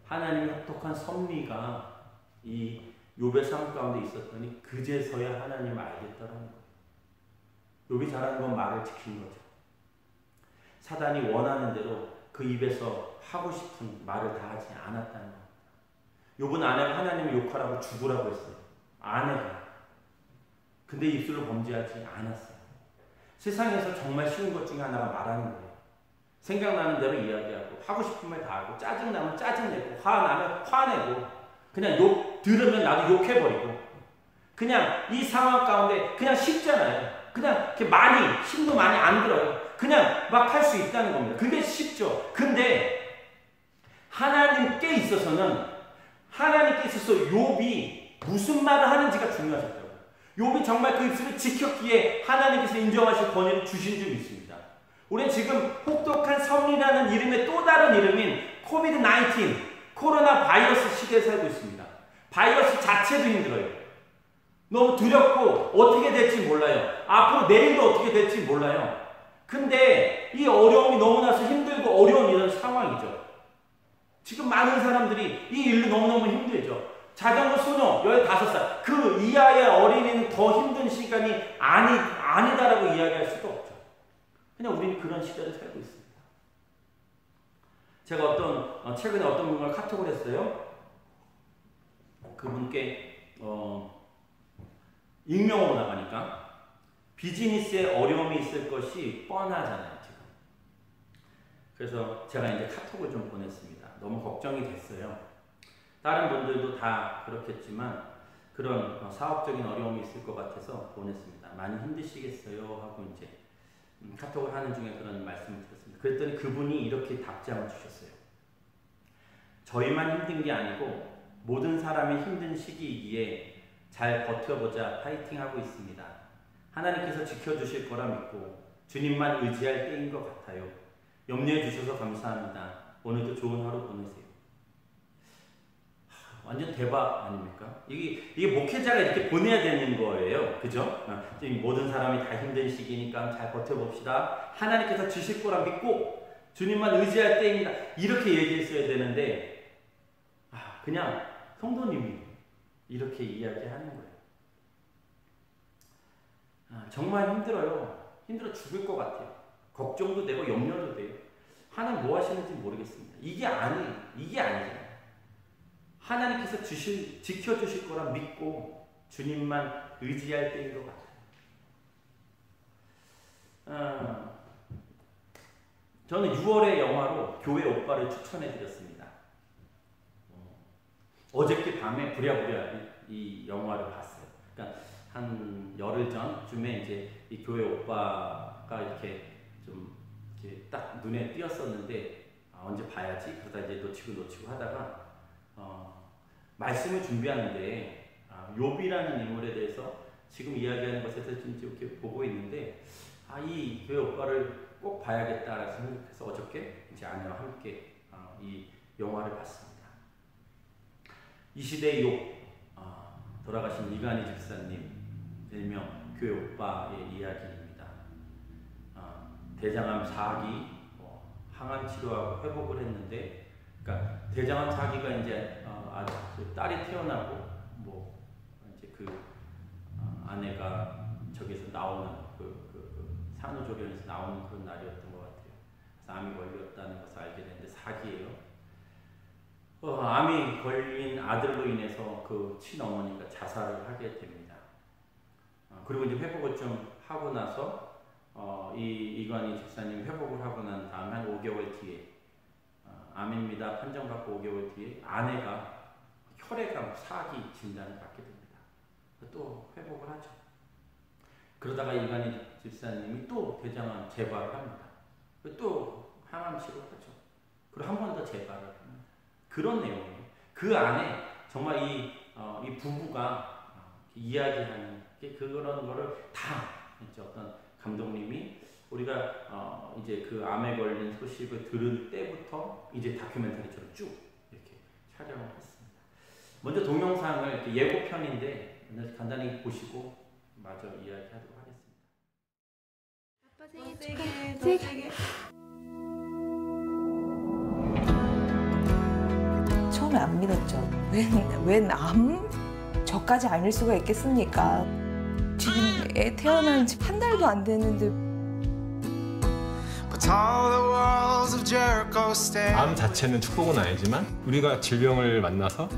하나님의 혹독한 섭리가 이 욥의 삶 가운데 있었더니 그제서야 하나님을 알겠다라는 거예요. 욥이 잘하는 건 말을 지키는 거죠. 사단이 원하는 대로 그 입에서 하고 싶은 말을 다 하지 않았다는 겁니다. 욥은 아내가 하나님을 욕하라고 죽으라고 했어요. 아내가. 근데 입술로 범죄하지 않았어요. 세상에서 정말 쉬운 것 중에 하나가 말하는 거예요. 생각나는 대로 이야기하고 하고 싶은 말 다 하고 짜증나면 짜증내고 화나면 화내고 그냥 욕 들으면 나도 욕해버리고 그냥 이 상황 가운데 그냥 쉽잖아요. 그냥 이렇게 많이 힘도 많이 안 들어요. 그냥 막 할 수 있다는 겁니다. 그게 쉽죠. 근데 하나님께 있어서는 하나님께 있어서 욥이 무슨 말을 하는지가 중요하셨다고요. 욥이 정말 그 입술을 지켰기에 하나님께서 인정하실 권위를 주신 줄 믿습니다. 우리는 지금 혹독한 섭리라는 이름의 또 다른 이름인 코비드-19 코로나 바이러스 시대에 살고 있습니다. 바이러스 자체도 힘들어요. 너무 두렵고 어떻게 될지 몰라요. 앞으로 내일도 어떻게 될지 몰라요. 근데 이 어려움이 너무나서 힘들고 어려운 이런 상황이죠. 지금 많은 사람들이 이 일로 너무너무 힘들죠. 자전거 소녀 15살 그 이하의 어린이는 더 힘든 시간이 아니다라고 이야기할 수도 없죠. 그냥 우리는 그런 시대를 살고 있습니다. 제가 최근에 어떤 분과 카톡을 했어요. 그분께 익명으로 나가니까 비즈니스에 어려움이 있을 것이 뻔하잖아요, 지금. 그래서 제가 이제 카톡을 좀 보냈습니다. 너무 걱정이 됐어요. 다른 분들도 다 그렇겠지만 그런 사업적인 어려움이 있을 것 같아서 보냈습니다. 많이 힘드시겠어요? 하고 이제 카톡을 하는 중에 그런 말씀을 드렸습니다. 그랬더니 그분이 이렇게 답장을 주셨어요. 저희만 힘든 게 아니고 모든 사람이 힘든 시기이기에 잘 버텨보자 파이팅하고 있습니다. 하나님께서 지켜주실 거라 믿고 주님만 의지할 때인 것 같아요. 염려해 주셔서 감사합니다. 오늘도 좋은 하루 보내세요. 완전 대박 아닙니까? 이게 목회자가 이렇게 보내야 되는 거예요. 그죠? 모든 사람이 다 힘든 시기니까 잘 버텨봅시다. 하나님께서 주실 거라 믿고 주님만 의지할 때입니다. 이렇게 얘기했어야 되는데 그냥 성도님이 이렇게 이야기하는 거예요. 정말 힘들어요. 힘들어 죽을 것 같아요. 걱정도 되고 염려도 돼요. 하나님 뭐 하시는지 모르겠습니다. 이게 아니잖아요. 하나님께서 지켜주실 거라 믿고 주님만 의지할 때인 것 같아요. 저는 6월의 영화로 교회 오빠를 추천해 드렸습니다. 어저께 밤에 부랴부랴 이 영화를 봤어요. 그러니까 한 열흘 전쯤에 이제 이 교회 오빠가 이렇게 좀 이렇게 딱 눈에 띄었었는데 언제 봐야지 그러다 이제 놓치고 하다가 말씀을 준비하는데 욥이라는 인물에 대해서 지금 이야기하는 것에서 좀 이렇게 보고 있는데 이 교회 오빠를 꼭 봐야겠다라고 생각해서 어저께 이제 아내와 함께 이 영화를 봤습니다. 이 시대의 욕, 돌아가신 이간희 집사님 일명 교회 오빠의 이야기입니다. 대장암 4기 항암 치료하고 회복을 했는데, 그러니까 대장암 4기가 이제 딸이 태어나고 이제 아내가 저기서 나오는 산후조리원에서 나오는 그런 날이었던 것 같아요. 그래서 암이 걸렸다는 것을 알게 됐는데 4기예요. 암이 걸린 아들로 인해서 그 친어머니가 자살을 하게 됩니다. 그리고 이제 회복을 좀 하고 나서 이관희 집사님 회복을 하고 난 다음에 한 5개월 뒤에 암입니다 판정받고 5개월 뒤에 아내가 혈액암 4기 진단을 받게 됩니다. 또 회복을 하죠. 그러다가 이관희 집사님이 또 대장암 재발을 합니다. 또 항암 치료를 하죠. 그리고 한 번 더 재발을 합니다. 그런 내용이에요. 그 안에 정말 이 부부가 이야기하는 그런 거를 다 이제 어떤 감독님이 우리가 이제 그 암에 걸린 소식을 들을 때부터 이제 다큐멘터리처럼 쭉 이렇게 촬영을 했습니다. 먼저 동영상을 이렇게 예고편인데 간단히 보시고 마저 이야기하도록 하겠습니다. 아빠 생일 축하해. 처음에 안 믿었죠. 웬 암? 저까지 아닐 수가 있겠습니까? 지금 애 태어난 지 한 달도 안 됐는데. 암 자체는 축복은 아니지만 우리가 질병을 만나서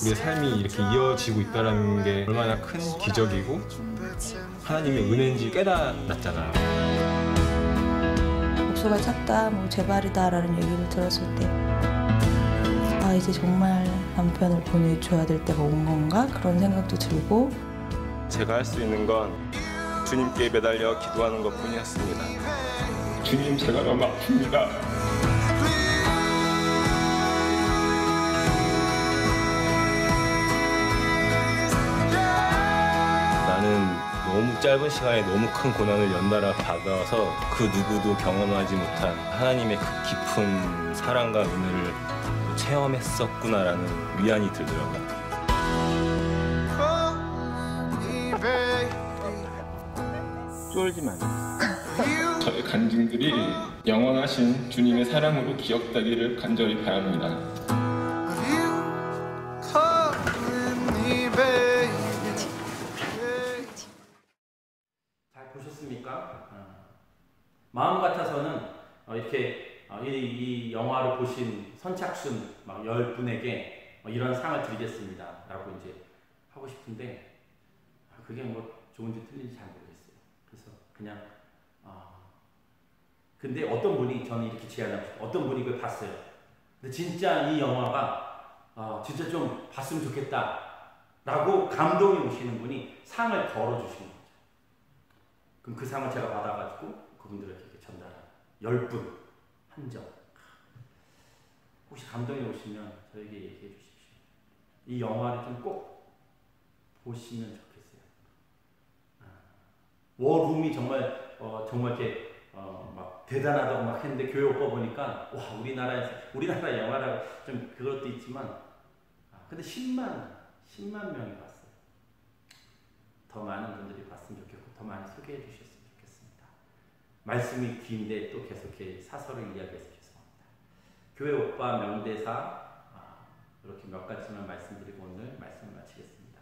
우리의 삶이 이렇게 이어지고 있다는 게 얼마나 큰 기적이고 하나님의 은혜인지 깨달았잖아요. 목소가 찼다, 재발이다라는 얘기를 들었을 때 이제 정말 남편을 보내줘야 될 때가 온 건가? 그런 생각도 들고. 제가 할 수 있는 건 주님께 매달려 기도하는 것뿐이었습니다. 주님, 제가 너무 아픕니다. 나는 너무 짧은 시간에 너무 큰 고난을 연달아 받아서 그 누구도 경험하지 못한 하나님의 그 깊은 사랑과 은혜를 체험했었구나라는 위안이 들더라고요. 쫄지 마요. 저의 간증들이 영원하신 주님의 사랑으로 기억되기를 간절히 바랍니다. 잘 보셨습니까? 마음 같아서는 이렇게 이 영화를 보신 선착순 10분에게 이런 상을 드리겠습니다 라고 이제 하고 싶은데 그게 좋은지 틀린지 잘 모르겠어요. 그래서 그냥 근데 어떤 분이 저는 이렇게 제안하고 싶어요. 어떤 분이 그걸 봤어요. 근데 진짜 이 영화가 진짜 좀 봤으면 좋겠다 라고 감동이 오시는 분이 상을 걸어주시는 거죠. 그럼 그 상을 제가 받아가지고 그분들에게 전달하는 10분 한정. 혹시 감동이 오시면 저에게 얘기해 주십시오. 이 영화를 좀 꼭 보시면 좋겠어요. 워룸이 정말 이렇게 막 대단하다고 막 했는데 교회 오빠 보니까 와 우리나라 영화라 좀 그것도 있지만 근데 10만 명이 봤어요. 더 많은 분들이 봤으면 좋겠고 더 많이 소개해 주셨으면 좋겠습니다. 말씀이 긴데 또 계속해 사설을 이야기해서 죄송합니다. 교회 오빠 명대사 이렇게 몇 가지만 말씀드리고 오늘 말씀을 마치겠습니다.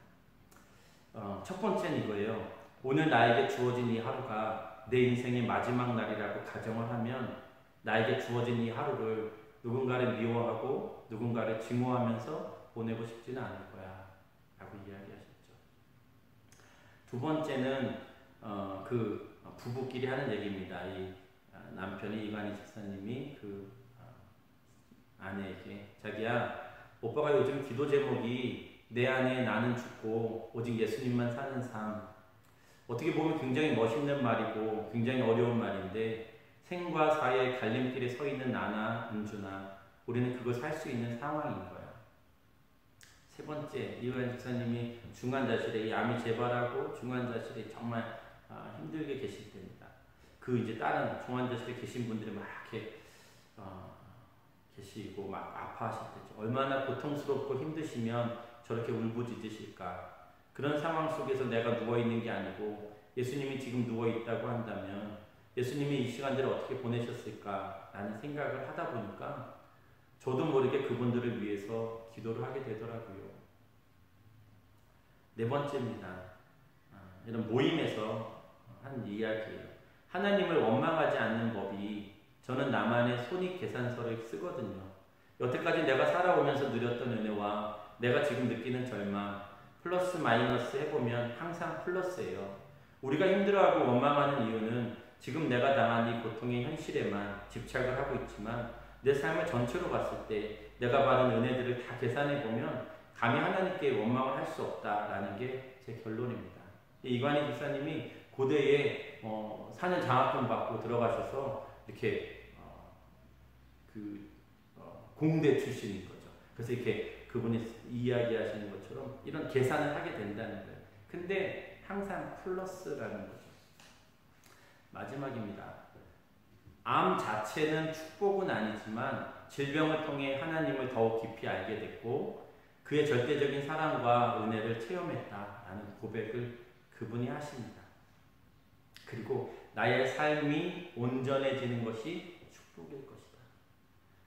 첫 번째는 이거예요. 오늘 나에게 주어진 이 하루가 내 인생의 마지막 날이라고 가정을 하면 나에게 주어진 이 하루를 누군가를 미워하고 누군가를 증오하면서 보내고 싶지는 않을 거야 라고 이야기하셨죠. 두 번째는 그 부부끼리 하는 얘기입니다. 이 남편이 이관희 집사님이 그 아내에게 자기야 오빠가 요즘 기도 제목이 내 안에 나는 죽고 오직 예수님만 사는 삶 어떻게 보면 굉장히 멋있는 말이고 굉장히 어려운 말인데 생과 사의 갈림길에 서 있는 나나 은주나 우리는 그걸 살 수 있는 상황인 거야. 세 번째, 이완 집사님이 중환자실에 이 암이 재발하고 중환자실에 정말 힘들게 계실 때입니다. 그 이제 다른 중환자실에 계신 분들이 막 이렇게 계시고 막 아파하실 때죠. 얼마나 고통스럽고 힘드시면 저렇게 울부짖으실까. 그런 상황 속에서 내가 누워있는 게 아니고 예수님이 지금 누워있다고 한다면 예수님이 이 시간들을 어떻게 보내셨을까 라는 생각을 하다 보니까 저도 모르게 그분들을 위해서 기도를 하게 되더라고요. 네 번째입니다. 이런 모임에서 한 이야기예요. 하나님을 원망하지 않는 법이 저는 나만의 손익계산서를 쓰거든요. 여태까지 내가 살아오면서 누렸던 은혜와 내가 지금 느끼는 절망, 플러스 마이너스 해보면 항상 플러스예요. 우리가 힘들어하고 원망하는 이유는 지금 내가 당한 이 고통의 현실에만 집착을 하고 있지만 내 삶을 전체로 봤을 때 내가 받은 은혜들을 다 계산해보면 감히 하나님께 원망을 할 수 없다라는 게 제 결론입니다. 이관희 집사님이 고대에 4년 장학금 받고 들어가셔서 이렇게 공대 출신인 거죠. 그래서 이렇게 그분이 이야기하시는 것처럼 이런 계산을 하게 된다는 거예요. 근데 항상 플러스라는 거죠. 마지막입니다. 암 자체는 축복은 아니지만 질병을 통해 하나님을 더욱 깊이 알게 됐고 그의 절대적인 사랑과 은혜를 체험했다라는 고백을 그분이 하십니다. 그리고 나의 삶이 온전해지는 것이 축복일 것이다.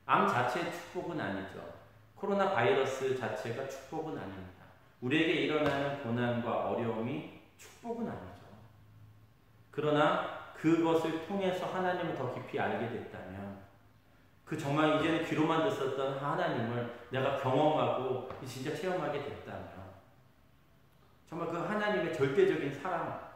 암 자체의 축복은 아니죠. 코로나 바이러스 자체가 축복은 아닙니다. 우리에게 일어나는 고난과 어려움이 축복은 아니죠. 그러나 그것을 통해서 하나님을 더 깊이 알게 됐다면 정말 이제는 귀로만 듣었던 하나님을 내가 경험하고 진짜 체험하게 됐다면 정말 그 하나님의 절대적인 사랑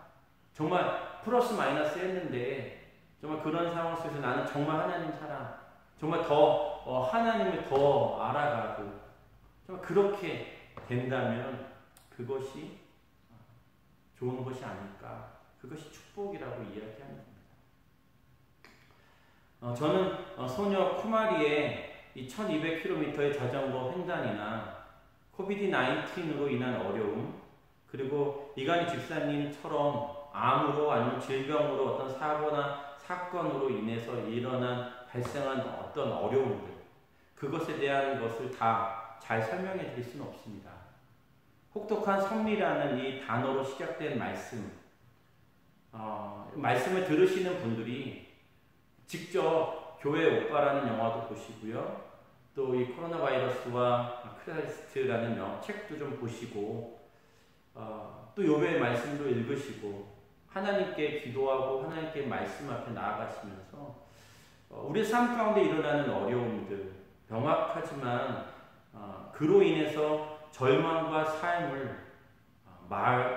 정말 플러스 마이너스 했는데 정말 그런 상황 속에서 나는 정말 하나님 사랑 정말 더 하나님을 더 알아가고 정말 그렇게 된다면 그것이 좋은 것이 아닐까. 그것이 축복이라고 이야기하는 겁니다. 저는 소녀 쿠마리의 이 1200km의 자전거 횡단이나 코비드-19으로 인한 어려움 그리고 이관희 집사님처럼 암으로 아니면 질병으로 어떤 사고나 사건으로 인해서 발생한 어떤 어려움들 그것에 대한 것을 다 잘 설명해 드릴 수는 없습니다. 혹독한 섭리라는 이 단어로 시작된 말씀을 들으시는 분들이 직접 교회 오빠라는 영화도 보시고요. 또 이 코로나 바이러스와 크라이스트라는 책도 좀 보시고 또 요배의 말씀도 읽으시고 하나님께 기도하고 하나님께 말씀 앞에 나아가시면서 우리 삶 가운데 일어나는 어려움들 명확하지만 그로 인해서 절망과 삶을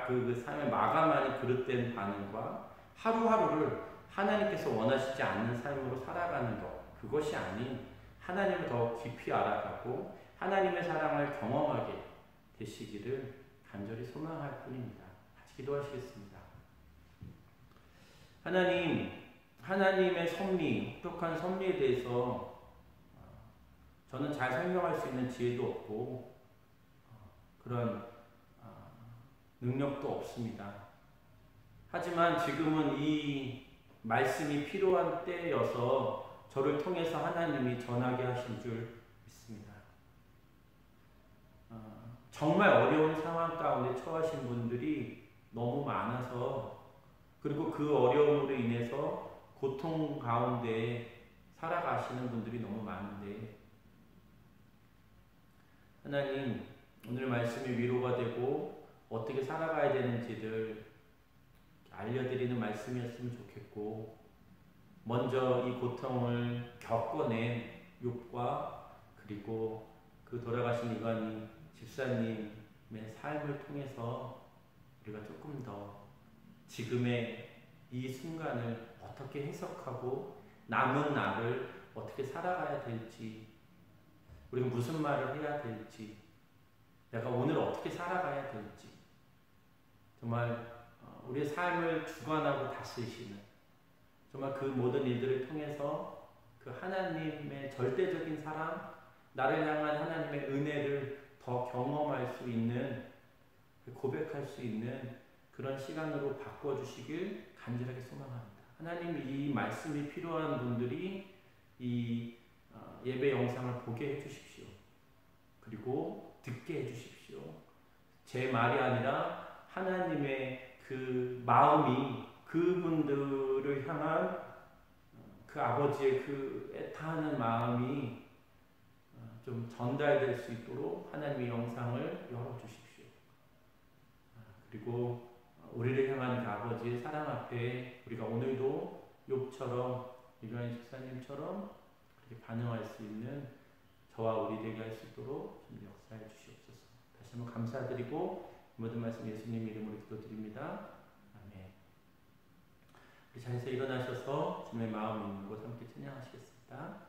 그 삶을 마감하는 그릇된 반응과 하루하루를 하나님께서 원하시지 않는 삶으로 살아가는 것 그것이 아닌 하나님을 더 깊이 알아가고 하나님의 사랑을 경험하게 되시기를 간절히 소망할 뿐입니다. 같이 기도하시겠습니다. 하나님의 섭리, 혹독한 섭리에 대해서 저는 잘 설명할 수 있는 지혜도 없고 그런 능력도 없습니다. 하지만 지금은 이 말씀이 필요한 때여서 저를 통해서 하나님이 전하게 하신 줄 믿습니다. 정말 어려운 상황 가운데 처하신 분들이 너무 많아서 그리고 그 어려움으로 인해서 고통 가운데 살아가시는 분들이 너무 많은데 하나님 오늘 말씀이 위로가 되고 어떻게 살아가야 되는지를 알려드리는 말씀이었으면 좋겠고 먼저 이 고통을 겪어낸 욥과 그리고 그 돌아가신 이관희 집사님의 삶을 통해서 우리가 조금 더 지금의 이 순간을 어떻게 해석하고 남은 나를 어떻게 살아가야 될지 우리가 무슨 말을 해야 될지 내가 오늘 어떻게 살아가야 될지 정말 우리의 삶을 주관하고 다스리시는 정말 그 모든 일들을 통해서 그 하나님의 절대적인 사랑 나를 향한 하나님의 은혜를 더 경험할 수 있는, 고백할 수 있는 그런 시간으로 바꿔주시길 간절하게 소망합니다. 하나님, 이 말씀이 필요한 분들이 이 예배 영상을 보게 해주십시오. 그리고 듣게 해주십시오. 제 말이 아니라 하나님의 그 마음이 그분들을 향한 그 아버지의 그 애타하는 마음이 좀 전달될 수 있도록 하나님의 영상을 열어주십시오. 그리고 우리를 향한 그 아버지의 사랑 앞에 우리가 오늘도 욥처럼, 이병현 집사님처럼 그렇게 반응할 수 있는 저와 우리 되게 할 수 있도록 좀 역사해 주시옵소서. 다시 한번 감사드리고 모든 말씀 예수님 이름으로 기도드립니다. 아멘. 우리 자리에서 일어나셔서 주님의 마음 있는 곳 함께 찬양하시겠습니다.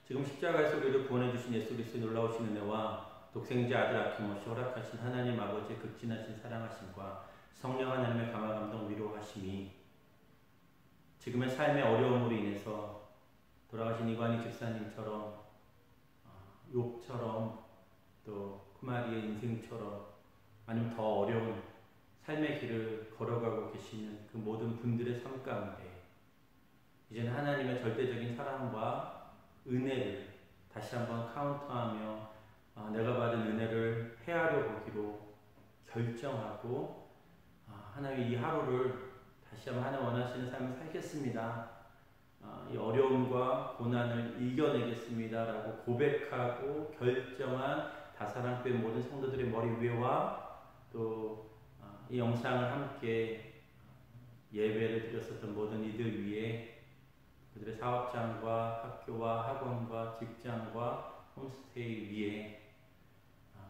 지금 십자가에서 우리를 구원해 주신 예수 그리스도의 놀라우신 은혜와 독생자 아들 아낌없이 허락하신 하나님 아버지의 극진하신 사랑하심과 성령 하나님의 강화 감동 위로하심이 지금의 삶의 어려움으로 인해서 돌아가신 이관희 집사님처럼 욥처럼 또 쿠마리의 인생처럼 아니면 더 어려운 삶의 길을 걸어가고 계시는 그 모든 분들의 삶 가운데 이제는 하나님의 절대적인 사랑과 은혜를 다시 한번 카운터하며 내가 받은 은혜를 헤아려 보기로 결정하고 하나님 이 하루를 다시 한번 하나님 원하시는 삶을 살겠습니다 이 어려움과 고난을 이겨내겠습니다라고 고백하고 결정한 다사랑교회 모든 성도들의 머리 위에와 또 이 영상을 함께 예배를 드렸었던 모든 이들 위에 그들의 사업장과 학교와 학원과 직장과 홈스테이 위에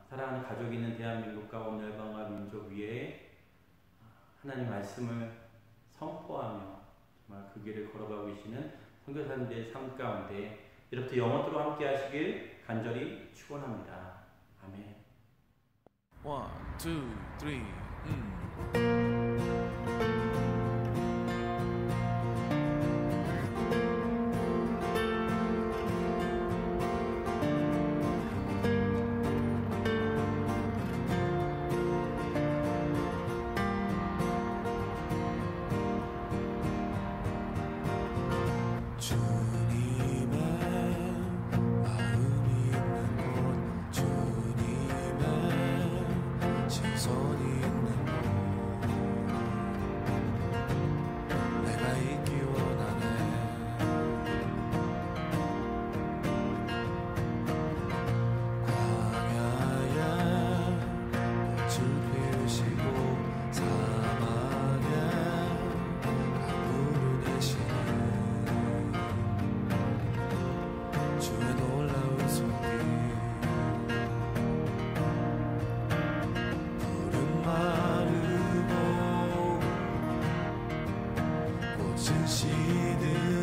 사랑하는 가족이 있는 대한민국과 온 열방과 민족 위에 하나님 말씀을 선포하며 정말 그 길을 걸어가고 계시는 선교사님들의 삶 가운데 이렇게 영원토록 함께 하시길 간절히 축원합니다. 아멘. 1, 2, 3. 꽃은 시들